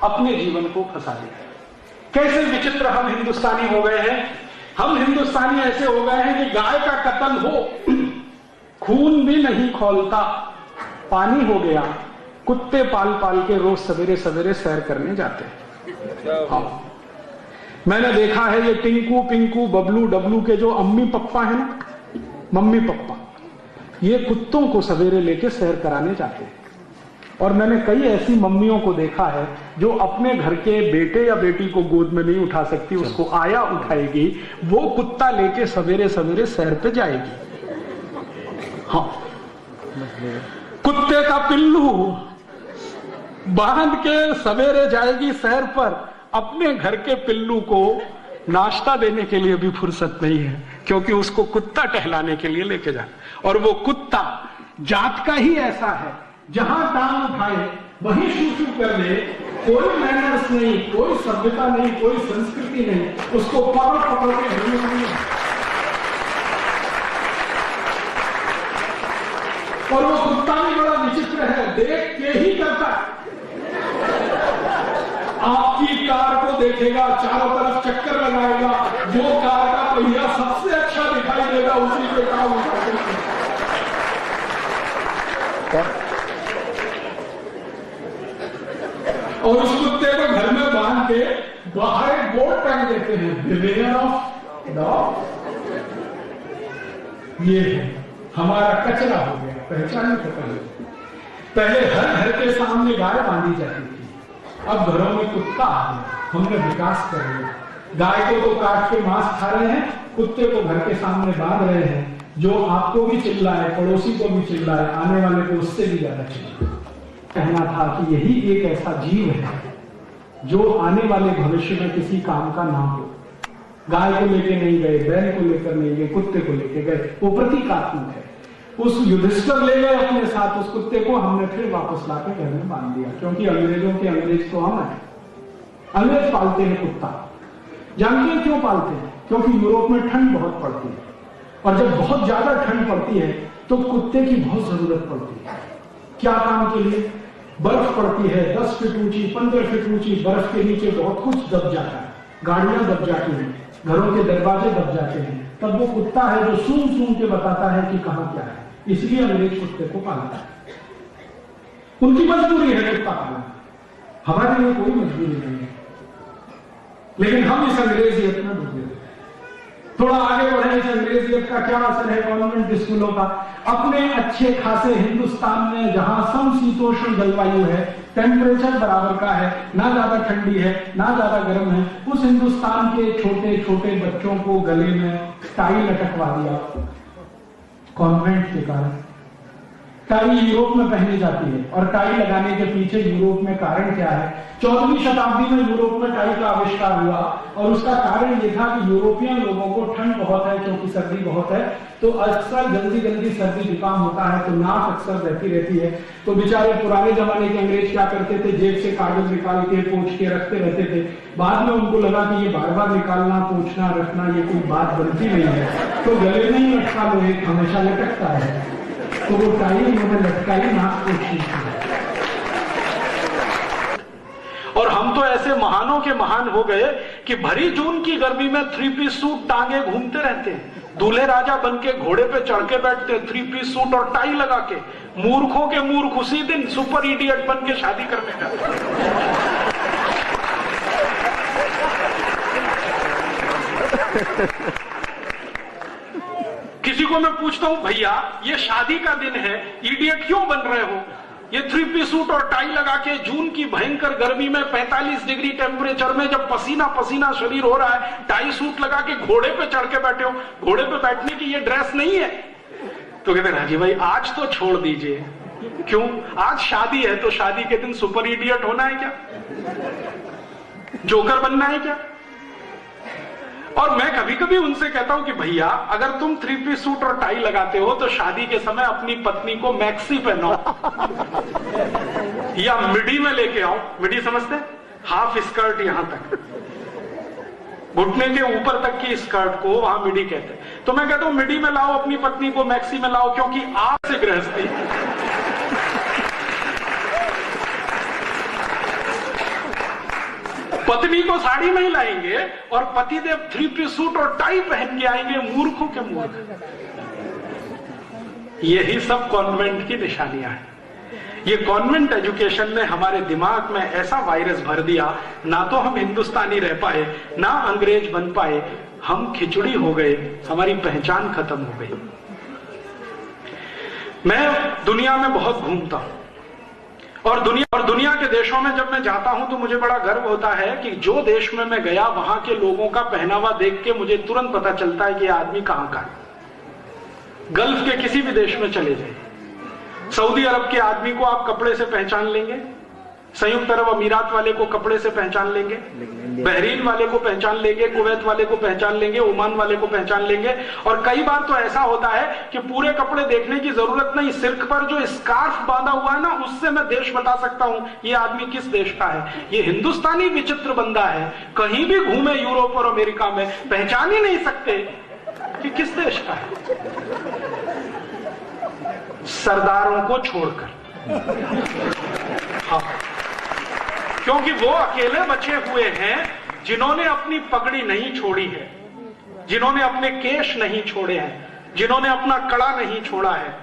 अपने जीवन को फंसा दिया। कैसे विचित्र हम हिंदुस्तानी हो गए हैं। हम हिंदुस्तानी ऐसे हो गए हैं कि गाय का कत्ल हो, खून भी नहीं खौलता, पानी हो गया, कुत्ते पाल पाल के रोज सवेरे सवेरे सैर करने जाते हैं। हाँ, मैंने देखा है ये टिंकू पिंकू बबलू डबलू के जो अम्मी पप्पा है ना, मम्मी पप्पा, ये कुत्तों को सवेरे लेके सैर कराने जाते हैं। और मैंने कई ऐसी मम्मियों को देखा है जो अपने घर के बेटे या बेटी को गोद में नहीं उठा सकती, उसको आया उठाएगी, वो कुत्ता लेके सवेरे सवेरे सैर पे जाएगी। हाँ, कुत्ते का पिल्लू बांध के सवेरे जाएगी सैर पर। अपने घर के पिल्लू को नाश्ता देने के लिए भी फुर्सत नहीं है क्योंकि उसको कुत्ता टहलाने के लिए लेके जाए। और वो कुत्ता जात का ही ऐसा है, जहां टांग उठाए वहीं शू कर ले, कोई मैनर्स नहीं, कोई सभ्यता नहीं, कोई संस्कृति नहीं, उसको पकड़ पकड़ के नहीं। और वो कुत्ता भी बड़ा विचित्र है, देख के ही करता है। आपकी कार को देखेगा, चारों तरफ चक्कर लगाएगा, जो कार का पहिया सबसे अच्छा दिखाई देगा उसी पे काम उठाएगा। और उस कुत्ते को घर में बांध के बाहर एक बोर्ड टांग देते हैं, बिवेयर ऑफ डॉग। ये हमारा कचरा हो गया, पहचान खत्म हो गई। पहले हर घर के सामने गाय बांधी जाती थी, अब घरों में कुत्ता आ गया। हमने विकास कर लिया, गाय को तो काट के मांस खा रहे हैं, कुत्ते को घर के सामने बांध रहे हैं, जो आपको भी चिल्लाए, पड़ोसी को भी चिल्लाए, आने वाले को उससे भी ज्यादा चिल्लाए। कहना था कि यही एक ऐसा जीव है जो आने वाले भविष्य में किसी काम का ना हो। गाय को लेके नहीं गए, बैल को लेकर नहीं गए, कुत्ते को लेके गए, वो प्रतीकात्मक है। उस युधिष्ठिर ले गए अपने साथ उस कुत्ते को, हमने फिर वापस लाके घर में बांध दिया, क्योंकि अंग्रेजों के अंग्रेज तो हम हैं। अंग्रेज पालते हैं कुत्ता, जानते हैं क्यों पालते हैं? क्योंकि यूरोप में ठंड बहुत पड़ती है, और जब बहुत ज्यादा ठंड पड़ती है तो कुत्ते की बहुत जरूरत पड़ती है। क्या काम के लिए? बर्फ पड़ती है 10 फीट ऊंची, 15 फीट ऊंची, बर्फ के नीचे बहुत कुछ दब जाता है, गाड़ियां दब जाती हैं, घरों के दरवाजे दब जाते हैं, तब वो कुत्ता है जो सूंघ सूंघ के बताता है कि कहां क्या है। इसलिए अंग्रेज कुत्ते को पालता है, उनकी मजबूरी है कुत्ता पालना, हमारे लिए कोई मजबूरी नहीं है। लेकिन हम इस अंग्रेजियत में डूबे। थोड़ा आगे बढ़े, इस अंग्रेजियत का क्या असर है कॉन्वेंट स्कूलों का? अपने अच्छे खासे हिंदुस्तान में जहां समशीतोष्ण जलवायु है, टेम्परेचर बराबर का है, ना ज्यादा ठंडी है ना ज्यादा गर्म है, उस हिंदुस्तान के छोटे छोटे बच्चों को गले में टाई लटकवा दिया कॉन्वेंट के कारण। टाई यूरोप में पहनी जाती है, और टाई लगाने के पीछे यूरोप में कारण क्या है? 14वीं शताब्दी में यूरोप में टाई का आविष्कार हुआ, और उसका कारण यह था कि यूरोपियन लोगों को ठंड बहुत है, क्योंकि सर्दी बहुत है, तो अक्सर जल्दी जल्दी सर्दी जुकाम होता है, तो नाक अक्सर रहती है। तो बेचारे पुराने जमाने के अंग्रेज क्या करते थे? जेब से कागज निकाल के पोंछ के रखते रहते थे। बाद में उनको लगा कि ये बार बार निकालना, पोंछना, रखना ये कोई बात बनती नहीं है, तो गले में ही लटका लो, एक हमेशा लटकता है, तो वो टाई उन्होंने लटकाई, नाक को खींच। और हम तो ऐसे महानों के महान हो गए कि भरी जून की गर्मी में 3 पीस सूट टांगे घूमते रहते हैं, दूल्हे राजा बन के घोड़े पे चढ़ के बैठते, 3 पीस सूट और टाई लगा के। मूर्खों के मूर्ख उसी दिन सुपर इडियट बन के शादी करने जाते। किसी को मैं पूछता हूं, भैया ये शादी का दिन है, इडियट क्यों बन रहे हो? ये 3 पीस सूट और टाई लगा के जून की भयंकर गर्मी में 45 डिग्री टेम्परेचर में जब पसीना पसीना शरीर हो रहा है, टाई सूट लगा के घोड़े पे चढ़ के बैठे हो, घोड़े पे बैठने की ये ड्रेस नहीं है। तो कहते राजी भाई आज तो छोड़ दीजिए। क्यों? आज शादी है, तो शादी के दिन सुपर इडियट होना है क्या? जोकर बनना है क्या? और मैं कभी कभी उनसे कहता हूं कि भैया अगर तुम 3 पीस सूट और टाई लगाते हो तो शादी के समय अपनी पत्नी को मैक्सी पहनाओ या मिडी में लेके आओ। मिडी समझते? हाफ स्कर्ट यहां तक, घुटने के ऊपर तक की स्कर्ट को वहां मिडी कहते हैं। तो मैं कहता हूं मिडी में लाओ अपनी पत्नी को, मैक्सी में लाओ, क्योंकि आप से गृहस्थी। पत्नी को साड़ी में ही लाएंगे और पतिदेव 3 पीस सूट और टाई पहन के आएंगे, मूर्खों के मूर्ख। यही सब कॉन्वेंट की निशानियां हैं। ये कॉन्वेंट एजुकेशन ने हमारे दिमाग में ऐसा वायरस भर दिया, ना तो हम हिंदुस्तानी रह पाए ना अंग्रेज बन पाए, हम खिचड़ी हो गए, हमारी पहचान खत्म हो गई। मैं दुनिया में बहुत घूमता हूं, और दुनिया के देशों में जब मैं जाता हूं तो मुझे बड़ा गर्व होता है कि जो देश में मैं गया वहां के लोगों का पहनावा देख के मुझे तुरंत पता चलता है कि यह आदमी कहां का है। गल्फ के किसी भी देश में चले जाइए, सऊदी अरब के आदमी को आप कपड़े से पहचान लेंगे, संयुक्त अरब अमीरात वाले को कपड़े से पहचान लेंगे, बहरीन वाले को पहचान लेंगे, कुवैत वाले को पहचान लेंगे, ओमान वाले को पहचान लेंगे। और कई बार तो ऐसा होता है कि पूरे कपड़े देखने की जरूरत नहीं, सिर पर जो स्कार्फ बांधा हुआ है ना, उससे मैं देश बता सकता हूं ये आदमी किस देश का है। ये हिंदुस्तानी विचित्र बंदा है, कहीं भी घूमे यूरोप और अमेरिका में पहचान ही नहीं सकते कि किस देश का है, सरदारों को छोड़कर। हाँ, क्योंकि वो अकेले बचे हुए हैं जिन्होंने अपनी पगड़ी नहीं छोड़ी है, जिन्होंने अपने केश नहीं छोड़े हैं, जिन्होंने अपना कड़ा नहीं छोड़ा है,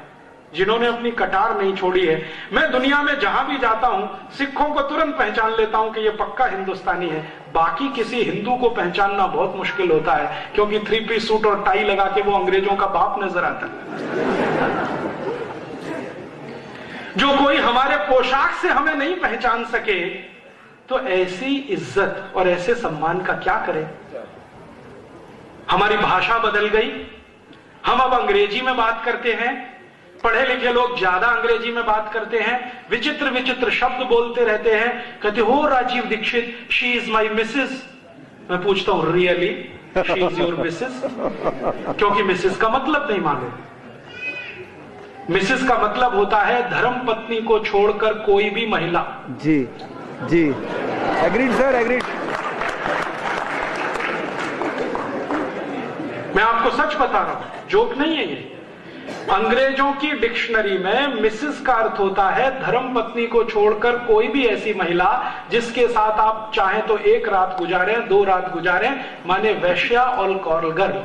जिन्होंने अपनी कटार नहीं छोड़ी है। मैं दुनिया में जहां भी जाता हूं सिखों को तुरंत पहचान लेता हूं कि ये पक्का हिंदुस्तानी है। बाकी किसी हिंदू को पहचानना बहुत मुश्किल होता है, क्योंकि 3 पीस सूट और टाई लगा के वो अंग्रेजों का बाप नजर आता है। जो कोई हमारे पोशाक से हमें नहीं पहचान सके तो ऐसी इज्जत और ऐसे सम्मान का क्या करें। हमारी भाषा बदल गई, हम अब अंग्रेजी में बात करते हैं, पढ़े लिखे लोग ज्यादा अंग्रेजी में बात करते हैं, विचित्र विचित्र शब्द बोलते रहते हैं, कहते हो Rajiv Dixit she is my missus. मैं पूछता हूं really she is your missus? क्योंकि मिसेस का मतलब नहीं मालूम। मिसेस का मतलब होता है धर्म पत्नी को छोड़कर कोई भी महिला। जी जी, एग्रीड सर, एग्रीड। मैं आपको सच बता रहा हूं, जोक नहीं है ये। अंग्रेजों की डिक्शनरी में मिसेस का अर्थ होता है धर्म पत्नी को छोड़कर कोई भी ऐसी महिला जिसके साथ आप चाहें तो एक रात गुजारें, 2 रात गुजारें, माने वैश्या और कॉरल गर्ल,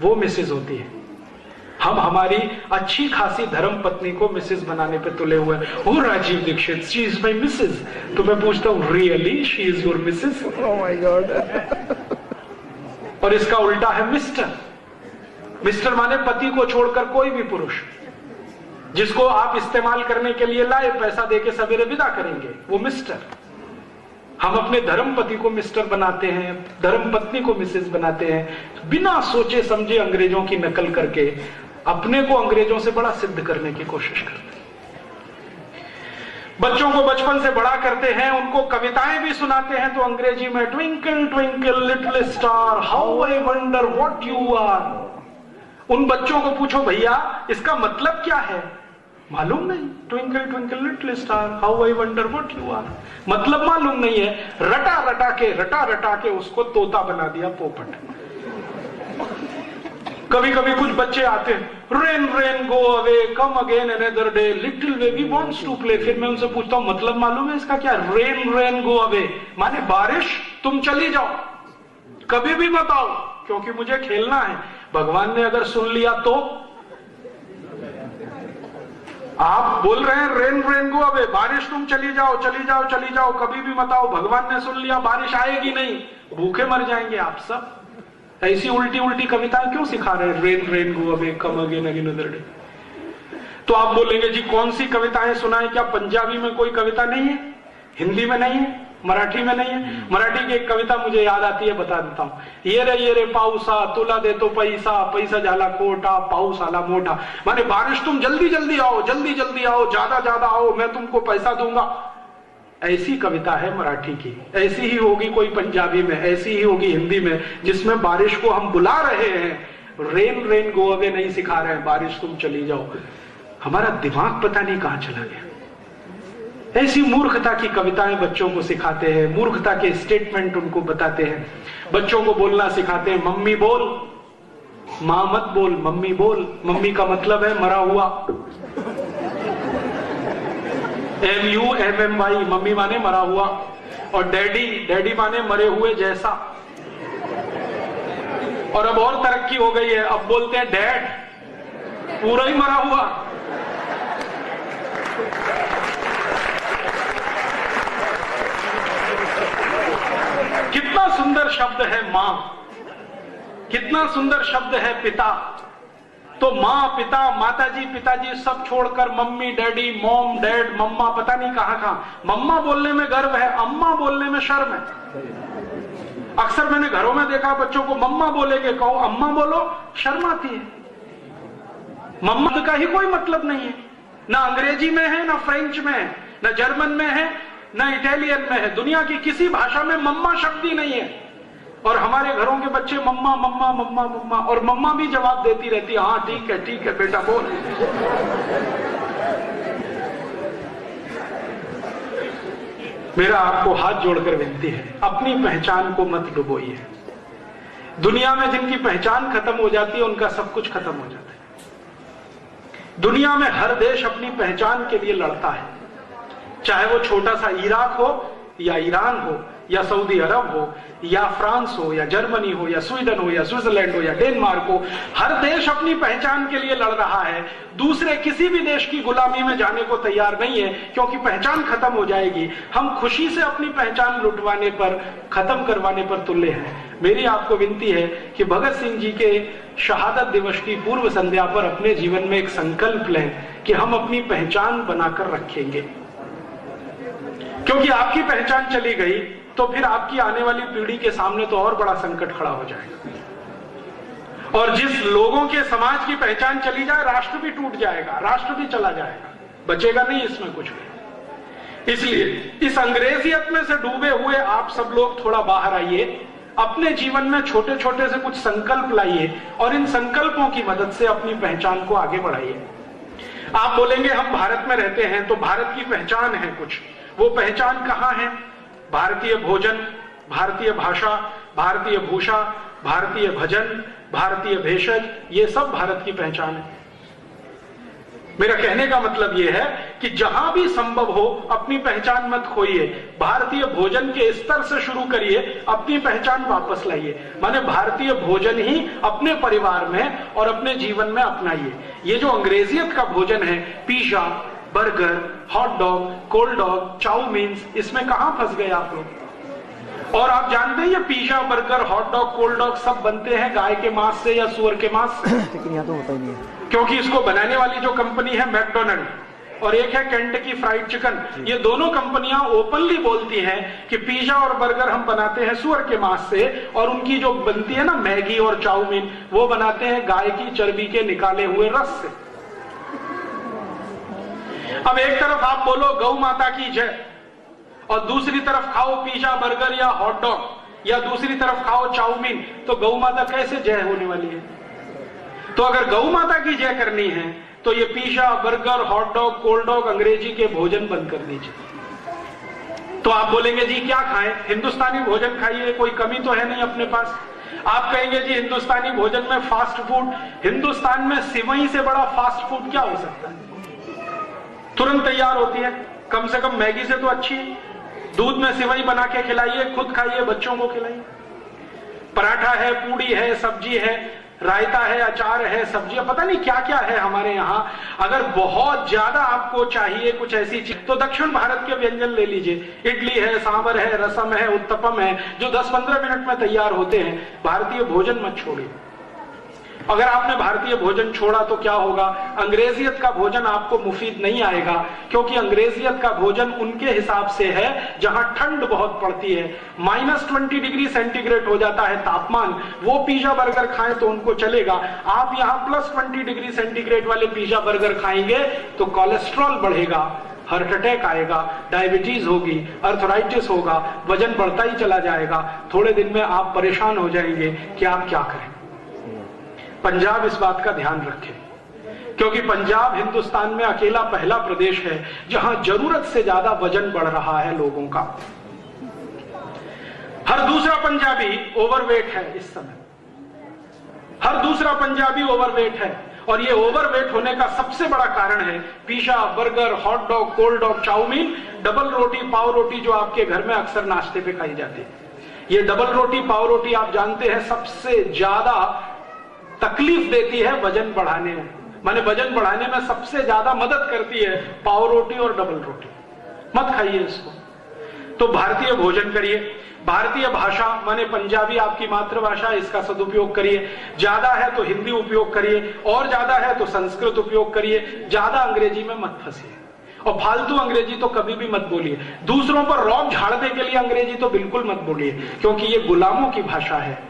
वो मिसेस होती है। हम हमारी अच्छी खासी धर्म पत्नी को मिसेस बनाने पे तुले हुए हैं। Oh Rajiv Dixit she is my missus. तो मैं पूछता हूं really she is your missus? Oh my God. और इसका उल्टा है मिस्टर। मिस्टर माने पति को छोड़कर कोई भी पुरुष जिसको आप इस्तेमाल करने के लिए लाए, पैसा देके सवेरे विदा करेंगे, वो मिस्टर। हम अपने धर्म पति को मिस्टर बनाते हैं, धर्म पत्नी को मिसेस बनाते हैं, बिना सोचे समझे अंग्रेजों की नकल करके अपने को अंग्रेजों से बड़ा सिद्ध करने की कोशिश करते हैं। बच्चों को बचपन से बड़ा करते हैं, उनको कविताएं भी सुनाते हैं तो अंग्रेजी में twinkle twinkle little star how I wonder what you are. उन बच्चों को पूछो भैया इसका मतलब क्या है, मालूम नहीं। Twinkle twinkle little star how I wonder what you are, मतलब मालूम नहीं है। रटा रटा के उसको तोता बना दिया, पोपट। कभी कभी कुछ बच्चे आते हैं, rain rain go away come again another day little baby wants to play. फिर मैं उनसे पूछता हूं मतलब मालूम है इसका क्या? रेन रेन गो अवे माने बारिश तुम चली जाओ, कभी भी मत आओ क्योंकि मुझे खेलना है। भगवान ने अगर सुन लिया तो आप बोल रहे हैं रेन रेन गो अवे, बारिश तुम चली जाओ चली जाओ चली जाओ, कभी भी मत आओ। भगवान ने सुन लिया बारिश आएगी नहीं, भूखे मर जाएंगे आप सब। ऐसी उल्टी उल्टी कविताएं क्यों सिखा रहे हैं? Rain rain go away come again again other day. तो आप बोलेंगे जी कौन सी कविताएं सुनाएं? क्या पंजाबी में कोई कविता नहीं है? हिंदी में नहीं है? मराठी में नहीं है? मराठी की एक कविता मुझे याद आती है, बता देता हूं। ये रे पाऊसा तुला दे तो पैसा, पैसा झाला खोटा पाऊस आला मोटा। माने बारिश तुम जल्दी जल्दी आओ, जल्दी जल्दी आओ, ज्यादा ज्यादा आओ, मैं तुमको पैसा दूंगा। ऐसी कविता है मराठी की। ऐसी ही होगी कोई पंजाबी में, ऐसी ही होगी हिंदी में, जिसमें बारिश को हम बुला रहे हैं, रेन रेन गो अवे नहीं सिखा रहे हैं, बारिश तुम चली जाओ। हमारा दिमाग पता नहीं कहां चला गया। ऐसी मूर्खता की कविताएं बच्चों को सिखाते हैं, मूर्खता के स्टेटमेंट उनको बताते हैं। बच्चों को बोलना सिखाते हैं, मम्मी बोल, मां मत बोल, मम्मी बोल। मम्मी का मतलब है मरा हुआ, MUMMY, मम्मी माने मरा हुआ। और डैडी, डैडी माने मरे हुए जैसा। और अब और तरक्की हो गई है, अब बोलते हैं डैड, पूरा ही मरा हुआ। कितना सुंदर शब्द है मां, कितना सुंदर शब्द है पिता। तो माँ पिता, माताजी पिताजी सब छोड़कर मम्मी डैडी, मॉम डैड, मम्मा, पता नहीं कहां कहां। मम्मा बोलने में गर्व है, अम्मा बोलने में शर्म है। अक्सर मैंने घरों में देखा बच्चों को मम्मा बोलेंगे, कहो अम्मा बोलो, शर्म आती है। मम्मा का ही कोई मतलब नहीं है, ना अंग्रेजी में है, ना फ्रेंच में है, ना जर्मन में है, ना इटालियन में है। दुनिया की किसी भाषा में मम्मा शब्द ही नहीं है। और हमारे घरों के बच्चे मम्मा मम्मा मम्मा मम्मा, और मम्मा भी जवाब देती रहती है, हाँ ठीक है बेटा बोल। मेरा आपको हाथ जोड़कर विनती है, अपनी पहचान को मत डुबोइए। दुनिया में जिनकी पहचान खत्म हो जाती है उनका सब कुछ खत्म हो जाता है। दुनिया में हर देश अपनी पहचान के लिए लड़ता है, चाहे वो छोटा सा इराक हो या ईरान हो या सऊदी अरब हो या फ्रांस हो या जर्मनी हो या स्वीडन हो या स्विट्जरलैंड हो या डेनमार्क हो। हर देश अपनी पहचान के लिए लड़ रहा है, दूसरे किसी भी देश की गुलामी में जाने को तैयार नहीं है, क्योंकि पहचान खत्म हो जाएगी। हम खुशी से अपनी पहचान लुटवाने पर, खत्म करवाने पर तुले हैं। मेरी आपको विनती है कि भगत सिंह जी के शहादत दिवस की पूर्व संध्या पर अपने जीवन में एक संकल्प लें कि हम अपनी पहचान बनाकर रखेंगे, क्योंकि आपकी पहचान चली गई तो फिर आपकी आने वाली पीढ़ी के सामने तो और बड़ा संकट खड़ा हो जाएगा। और जिस लोगों के समाज की पहचान चली जाए, राष्ट्र भी टूट जाएगा, राष्ट्र भी चला जाएगा, बचेगा नहीं इसमें कुछ भी। इसलिए इस अंग्रेजियत में से डूबे हुए आप सब लोग थोड़ा बाहर आइए, अपने जीवन में छोटे छोटे से कुछ संकल्प लाइए और इन संकल्पों की मदद से अपनी पहचान को आगे बढ़ाइए। आप बोलेंगे हम भारत में रहते हैं तो भारत की पहचान है कुछ, वो पहचान कहां है? भारतीय भोजन, भारतीय भाषा, भारतीय भूषा, भारतीय भजन, भारतीय भेषज, ये सब भारत की पहचान है। मेरा कहने का मतलब यह है कि जहां भी संभव हो अपनी पहचान मत खोइए, भारतीय भोजन के स्तर से शुरू करिए, अपनी पहचान वापस लाइए। माने भारतीय भोजन ही अपने परिवार में और अपने जीवन में अपनाइए। ये जो अंग्रेजियत का भोजन है, pizza, burger, hot dog, cold dog, chowmein, इसमें कहां फंस गए आप लोग? और आप जानते हैं ये pizza, burger, hot dog, cold dog सब बनते हैं गाय के मांस से या सुअर के मांस से। लेकिन यहाँ तो होता ही नहीं है, क्योंकि इसको बनाने वाली जो कंपनी है मैकडोनल्ड और एक है केंटकी फ्राइड चिकन, ये दोनों कंपनियां ओपनली बोलती हैं कि पिज्जा और बर्गर हम बनाते हैं सुअर के मांस से, और उनकी जो बनती है ना मैगी और चाउमीन, वो बनाते हैं गाय की चर्बी के निकाले हुए रस से। अब एक तरफ आप बोलो गौ माता की जय और दूसरी तरफ खाओ पिज्जा, बर्गर या हॉट डॉग, या दूसरी तरफ खाओ चाउमीन, तो गौ माता कैसे जय होने वाली है? तो अगर गौ माता की जय करनी है तो ये pizza, burger, hot dog, cold dog, अंग्रेजी के भोजन बंद कर दीजिए। तो आप बोलेंगे जी क्या खाएं? हिंदुस्तानी भोजन खाइए, कोई कमी तो है नहीं अपने पास। आप कहेंगे जी हिंदुस्तानी भोजन में फास्ट फूड, हिंदुस्तान में सिवई से बड़ा फास्ट फूड क्या हो सकता है? तुरंत तैयार होती है, कम से कम मैगी से तो अच्छी है। दूध में सिवई बना के खिलाइए, खुद खाइए, बच्चों को खिलाइए। पराठा है, पूड़ी है, सब्जी है, रायता है, अचार है, सब्जियां, पता नहीं क्या क्या है हमारे यहां। अगर बहुत ज्यादा आपको चाहिए कुछ ऐसी चीज तो दक्षिण भारत के व्यंजन ले लीजिए। इडली है, सांभर है, रसम है, उत्तपम है, जो 10-15 मिनट में तैयार होते हैं। भारतीय भोजन मत छोड़िए। अगर आपने भारतीय भोजन छोड़ा तो क्या होगा? अंग्रेजियत का भोजन आपको मुफीद नहीं आएगा, क्योंकि अंग्रेजियत का भोजन उनके हिसाब से है जहां ठंड बहुत पड़ती है, -20 डिग्री सेंटीग्रेड हो जाता है तापमान। वो पिज्जा बर्गर खाएं तो उनको चलेगा। आप यहां +20 डिग्री सेंटीग्रेड वाले पिज्जा बर्गर खाएंगे तो कोलेस्ट्रॉल बढ़ेगा, हार्ट अटैक आएगा, डायबिटीज होगी, अर्थराइटिस होगा, वजन बढ़ता ही चला जाएगा। थोड़े दिन में आप परेशान हो जाएंगे कि आप क्या करें। पंजाब इस बात का ध्यान रखे, क्योंकि पंजाब हिंदुस्तान में अकेला पहला प्रदेश है जहां जरूरत से ज्यादा वजन बढ़ रहा है लोगों का। हर दूसरा पंजाबी ओवरवेट है इस समय, हर दूसरा पंजाबी ओवरवेट है। और ये ओवरवेट होने का सबसे बड़ा कारण है pizza, burger, hot dog, cold dog, chow mein, double रोटी, पाव रोटी, जो आपके घर में अक्सर नाश्ते पे खाई जाती है। ये डबल रोटी, पाव रोटी आप जानते हैं सबसे ज्यादा तकलीफ देती है वजन बढ़ाने में। माने वजन बढ़ाने में सबसे ज्यादा मदद करती है पाव रोटी और डबल रोटी। मत खाइए इसको। तो भारतीय भोजन करिए। भारतीय भाषा माने पंजाबी आपकी मातृभाषा, इसका सदुपयोग करिए। ज्यादा है तो हिंदी उपयोग करिए, और ज्यादा है तो संस्कृत उपयोग करिए। ज्यादा अंग्रेजी में मत फंसिए, और फालतू अंग्रेजी तो कभी भी मत बोलिए। दूसरों पर रौब झाड़ने के लिए अंग्रेजी तो बिल्कुल मत बोलिए, क्योंकि ये गुलामों की भाषा है।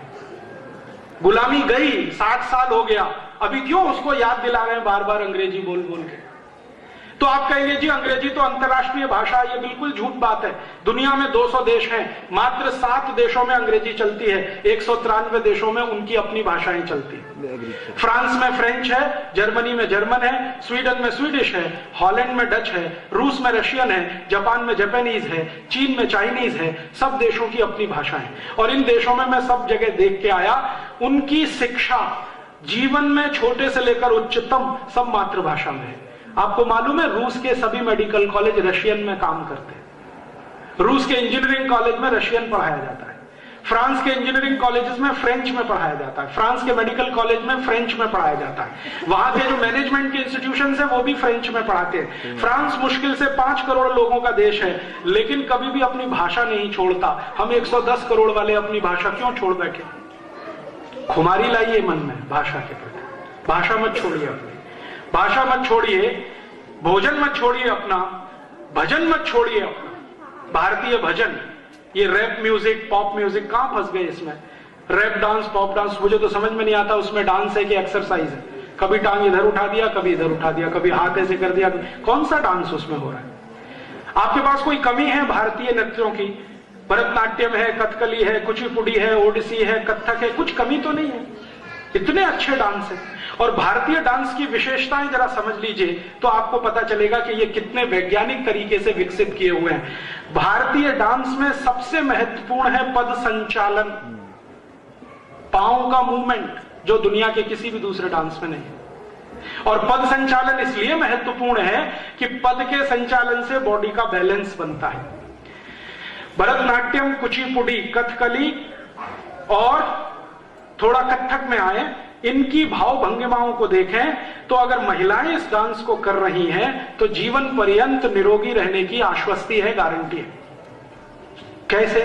गुलामी गई, 60 साल हो गया, अभी क्यों उसको याद दिला रहे हैं बार बार अंग्रेजी बोल बोल के? तो आप कहेंगे जी अंग्रेजी तो अंतर्राष्ट्रीय भाषा, ये बिल्कुल झूठ बात है। दुनिया में 200 देश हैं, मात्र 7 देशों में अंग्रेजी चलती है, 193 देशों में उनकी अपनी भाषाएं चलती है। फ्रांस में फ्रेंच है, जर्मनी में जर्मन है, स्वीडन में स्वीडिश है, हॉलैंड में डच है, रूस में रशियन है, जापान में जापानीज है, चीन में चाइनीज है। सब देशों की अपनी भाषा है। और इन देशों में मैं सब जगह देख के आया, उनकी शिक्षा जीवन में छोटे से लेकर उच्चतम सब मातृभाषा में है। आपको मालूम है रूस के सभी मेडिकल कॉलेज रशियन में काम करते हैं। रूस के इंजीनियरिंग कॉलेज में रशियन पढ़ाया जाता है। फ्रांस के इंजीनियरिंग कॉलेजेस में फ्रेंच में पढ़ाया जाता है। फ्रांस के मेडिकल कॉलेज में फ्रेंच में पढ़ाया जाता है। वहां के जो मैनेजमेंट के इंस्टीट्यूशन है वो भी फ्रेंच में पढ़ाते हैं। फ्रांस मुश्किल से 5 करोड़ लोगों का देश है, लेकिन कभी भी अपनी भाषा नहीं छोड़ता। हम 110 करोड़ वाले अपनी भाषा क्यों छोड़ बैठे? खुमारी लाइए मन में भाषा के प्रति। भाषा मत छोड़िए अपनी, भाषा मत छोड़िए, भोजन मत छोड़िए अपना, भजन मत छोड़िए अपना। भारतीय भजन, ये रैप म्यूजिक, पॉप म्यूजिक कहां फंस गए इसमें? रैप डांस, पॉप डांस, मुझे तो समझ में नहीं आता उसमें डांस है कि एक्सरसाइज है। कभी टांग इधर उठा दिया, कभी इधर उठा दिया, कभी हाथ ऐसे कर दिया, कौन सा डांस उसमें हो रहा है? आपके पास कोई कमी है भारतीय नृत्यों की? भरतनाट्यम है, कथकली है, कुचिपुड़ी है, ओडिसी है, कथक है, कुछ कमी तो नहीं है, इतने अच्छे डांस है। और भारतीय डांस की विशेषताएं जरा समझ लीजिए तो आपको पता चलेगा कि ये कितने वैज्ञानिक तरीके से विकसित किए हुए हैं। भारतीय डांस में सबसे महत्वपूर्ण है पद संचालन, पांव का मूवमेंट, जो दुनिया के किसी भी दूसरे डांस में नहीं है। और पद संचालन इसलिए महत्वपूर्ण है कि पद के संचालन से बॉडी का बैलेंस बनता है। भरतनाट्यम, कुचिपुड़ी, कथकली और थोड़ा कथक में आए, इनकी भाव भंगिमाओं को देखें तो अगर महिलाएं इस डांस को कर रही हैं तो जीवन पर्यंत निरोगी रहने की आश्वस्ति है, गारंटी है। कैसे?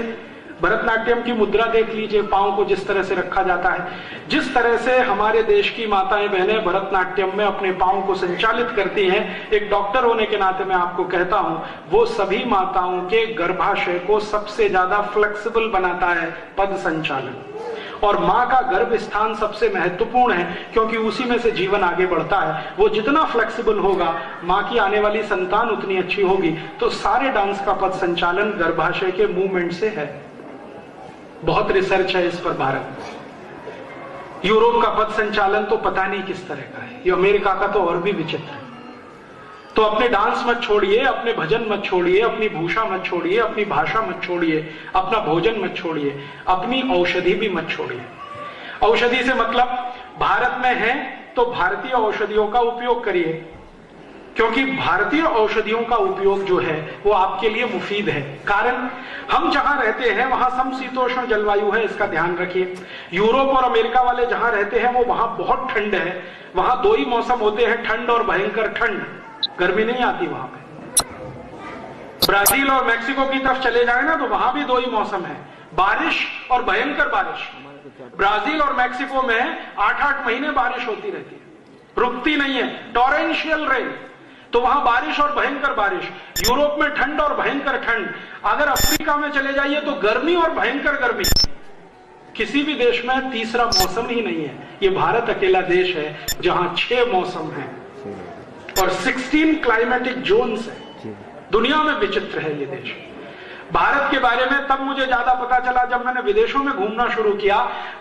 भरतनाट्यम की मुद्रा देख लीजिए, पांव को जिस तरह से रखा जाता है, जिस तरह से हमारे देश की माताएं बहनें भरतनाट्यम में अपने पांव को संचालित करती हैं, एक डॉक्टर होने के नाते मैं आपको कहता हूं, वो सभी माताओं के गर्भाशय को सबसे ज्यादा फ्लेक्सिबल बनाता है पद संचालन। और मां का गर्भ स्थान सबसे महत्वपूर्ण है क्योंकि उसी में से जीवन आगे बढ़ता है। वो जितना फ्लेक्सिबल होगा, मां की आने वाली संतान उतनी अच्छी होगी। तो सारे डांस का पद संचालन गर्भाशय के मूवमेंट से है। बहुत रिसर्च है इस पर भारत में। यूरोप का पद संचालन तो पता नहीं किस तरह का है, ये अमेरिका का तो और भी विचित्र है। तो अपने डांस मत छोड़िए, अपने भजन मत छोड़िए, अपनी भूषा मत छोड़िए, अपनी भाषा मत छोड़िए, अपना भोजन मत छोड़िए, अपनी औषधि भी मत छोड़िए। औषधि से मतलब भारत में है तो भारतीय औषधियों का उपयोग करिए, क्योंकि भारतीय औषधियों का उपयोग जो है वो आपके लिए मुफीद है। कारण हम जहां रहते हैं वहां समशीतोष्ण जलवायु है, इसका ध्यान रखिए। यूरोप और अमेरिका वाले जहां रहते हैं वो वहां बहुत ठंड है, वहां दो ही मौसम होते हैं, ठंड और भयंकर ठंड, गर्मी नहीं आती वहां पे। ब्राजील और मैक्सिको की तरफ चले जाए ना तो वहां भी दो ही मौसम है, बारिश और भयंकर बारिश। ब्राजील और मैक्सिको में 8-8 महीने बारिश होती रहती है, रुकती नहीं है, टॉरेंशियल रेन। तो वहां बारिश और भयंकर बारिश। यूरोप में ठंड और भयंकर ठंड। अगर अफ्रीका में चले जाइए तो गर्मी और भयंकर गर्मी। किसी भी देश में तीसरा मौसम ही नहीं है। ये भारत अकेला देश है जहां 6 मौसम है और 16 क्लाइमेटिक जोन्स है। दुनिया में विचित्र है ये देश। भारत के बारे में तब मुझे ज्यादा पता चला जब मैंने विदेशों में घूमना शुरू किया।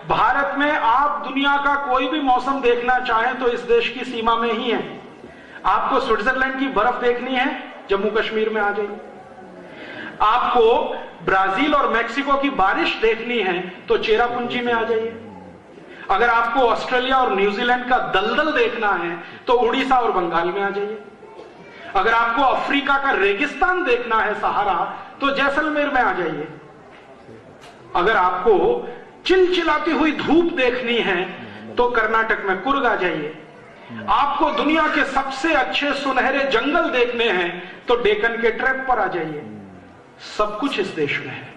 भारत में आप दुनिया का कोई भी मौसम देखना चाहें तो इस देश की सीमा में ही है। आपको स्विट्जरलैंड की बर्फ देखनी है, जम्मू कश्मीर में आ जाइए। आपको ब्राजील और मैक्सिको की बारिश देखनी है तो चेरापूंजी में आ जाइए। अगर आपको ऑस्ट्रेलिया और न्यूजीलैंड का दलदल देखना है तो उड़ीसा और बंगाल में आ जाइए। अगर आपको अफ्रीका का रेगिस्तान देखना है, सहारा, तो जैसलमेर में आ जाइए। अगर आपको चिलचिलाती हुई धूप देखनी है तो कर्नाटक में कुर्ग आ जाइए। आपको दुनिया के सबसे अच्छे सुनहरे जंगल देखने हैं तो डेक्कन के ट्रैप पर आ जाइए। सब कुछ इस देश में है।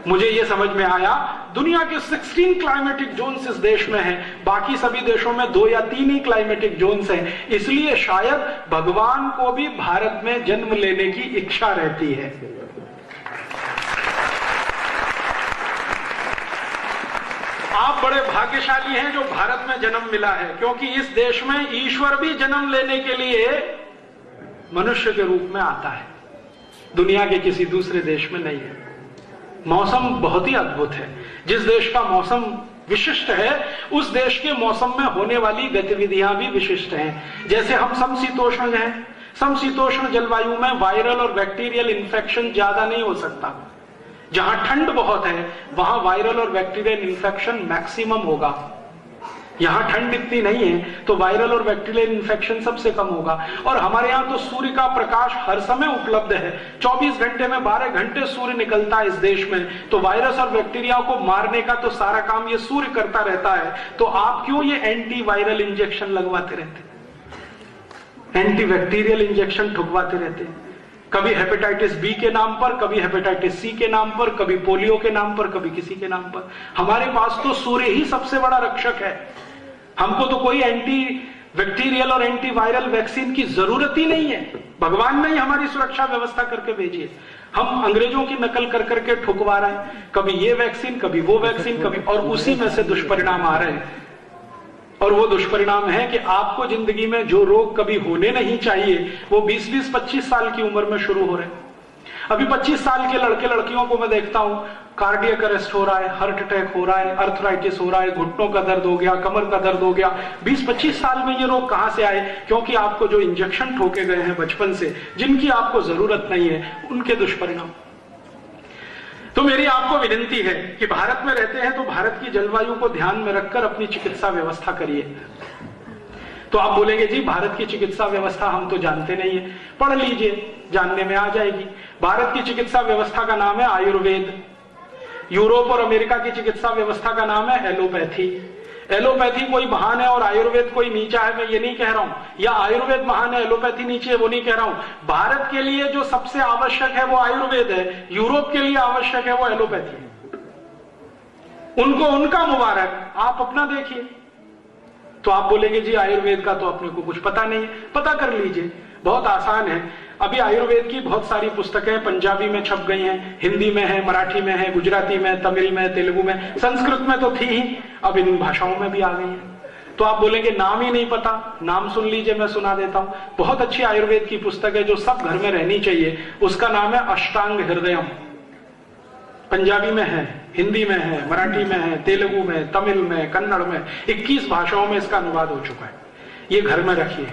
मुझे यह समझ में आया, दुनिया के 16 क्लाइमेटिक जोन्स इस देश में हैं, बाकी सभी देशों में 2 या 3 ही क्लाइमेटिक जोन्स हैं। इसलिए शायद भगवान को भी भारत में जन्म लेने की इच्छा रहती है। आप बड़े भाग्यशाली हैं जो भारत में जन्म मिला है, क्योंकि इस देश में ईश्वर भी जन्म लेने के लिए मनुष्य के रूप में आता है। दुनिया के किसी दूसरे देश में नहीं है। मौसम बहुत ही अद्भुत है। जिस देश का मौसम विशिष्ट है उस देश के मौसम में होने वाली गतिविधियां भी विशिष्ट हैं। जैसे हम समशीतोष्ण हैं, समशीतोष्ण जलवायु में वायरल और बैक्टीरियल इन्फेक्शन ज्यादा नहीं हो सकता। जहां ठंड बहुत है वहां वायरल और बैक्टीरियल इन्फेक्शन मैक्सिमम होगा। यहां ठंड इतनी नहीं है तो वायरल और बैक्टीरियल इन्फेक्शन सबसे कम होगा। और हमारे यहां तो सूर्य का प्रकाश हर समय उपलब्ध है। 24 घंटे में 12 घंटे सूर्य निकलता है इस देश में। तो वायरस और बैक्टीरिया को मारने का तो सारा काम ये सूर्य करता रहता है। तो आप क्यों ये एंटी वायरल इंजेक्शन लगवाते रहते, एंटी बैक्टीरियल इंजेक्शन ठुकवाते रहते हैं? कभी हेपेटाइटिस बी के नाम पर, कभी हेपेटाइटिस सी के नाम पर, कभी पोलियो के नाम पर, कभी किसी के नाम पर। हमारे पास तो सूर्य ही सबसे बड़ा रक्षक है। हमको तो कोई एंटी बैक्टीरियल और एंटी वायरल वैक्सीन की जरूरत ही नहीं है। भगवान ने ही हमारी सुरक्षा व्यवस्था करके भेजी है। हम अंग्रेजों की नकल कर करके ठुकवा रहे हैं, कभी ये वैक्सीन, कभी वो वैक्सीन, कभी, और उसी में से दुष्परिणाम आ रहे हैं। और वो दुष्परिणाम है कि आपको जिंदगी में जो रोग कभी होने नहीं चाहिए वो 20-20, 25 साल की उम्र में शुरू हो रहे हैं। अभी 25 साल के लड़के लड़कियों को मैं देखता हूं, कार्डियक अरेस्ट हो रहा है, हार्ट अटैक हो रहा है, अर्थराइटिस हो रहा है, घुटनों का दर्द हो गया, कमर का दर्द हो गया। 20-25 साल में ये रोग कहां से आए? क्योंकि आपको जो इंजेक्शन ठोके गए हैं बचपन से, जिनकी आपको जरूरत नहीं है, उनके दुष्परिणाम। तो मेरी आपको विनती है कि भारत में रहते हैं तो भारत की जलवायु को ध्यान में रखकर अपनी चिकित्सा व्यवस्था करिए। तो आप बोलेंगे जी भारत की चिकित्सा व्यवस्था हम तो जानते नहीं है, पढ़ लीजिए, जानने में आ जाएगी। भारत की चिकित्सा व्यवस्था का नाम है आयुर्वेद। यूरोप और अमेरिका की चिकित्सा व्यवस्था का नाम है एलोपैथी। एलोपैथी कोई महान है और आयुर्वेद कोई नीचा है, मैं ये नहीं कह रहा हूं, या आयुर्वेद महान है एलोपैथी नीचे है, वो नहीं कह रहा हूं। भारत के लिए जो सबसे आवश्यक है वो आयुर्वेद है, यूरोप के लिए आवश्यक है वो एलोपैथी है। उनको उनका मुबारक, आप अपना देखिए। तो आप बोलेंगे जी आयुर्वेद का तो अपने को कुछ पता नहीं है, पता कर लीजिए, बहुत आसान है। अभी आयुर्वेद की बहुत सारी पुस्तकें पंजाबी में छप गई हैं, हिंदी में है, मराठी में है, गुजराती में, तमिल में, तेलुगु में, संस्कृत में तो थी ही, अब इन भाषाओं में भी आ गई है। तो आप बोलेंगे नाम ही नहीं पता, नाम सुन लीजिए, मैं सुना देता हूं। बहुत अच्छी आयुर्वेद की पुस्तक है जो सब घर में रहनी चाहिए, उसका नाम है अष्टांग हृदयम। पंजाबी में है, हिंदी में है, मराठी में है, तेलुगु में, तमिल में, कन्नड़ में, 21 भाषाओं में इसका अनुवाद हो चुका है। ये घर में रखिए।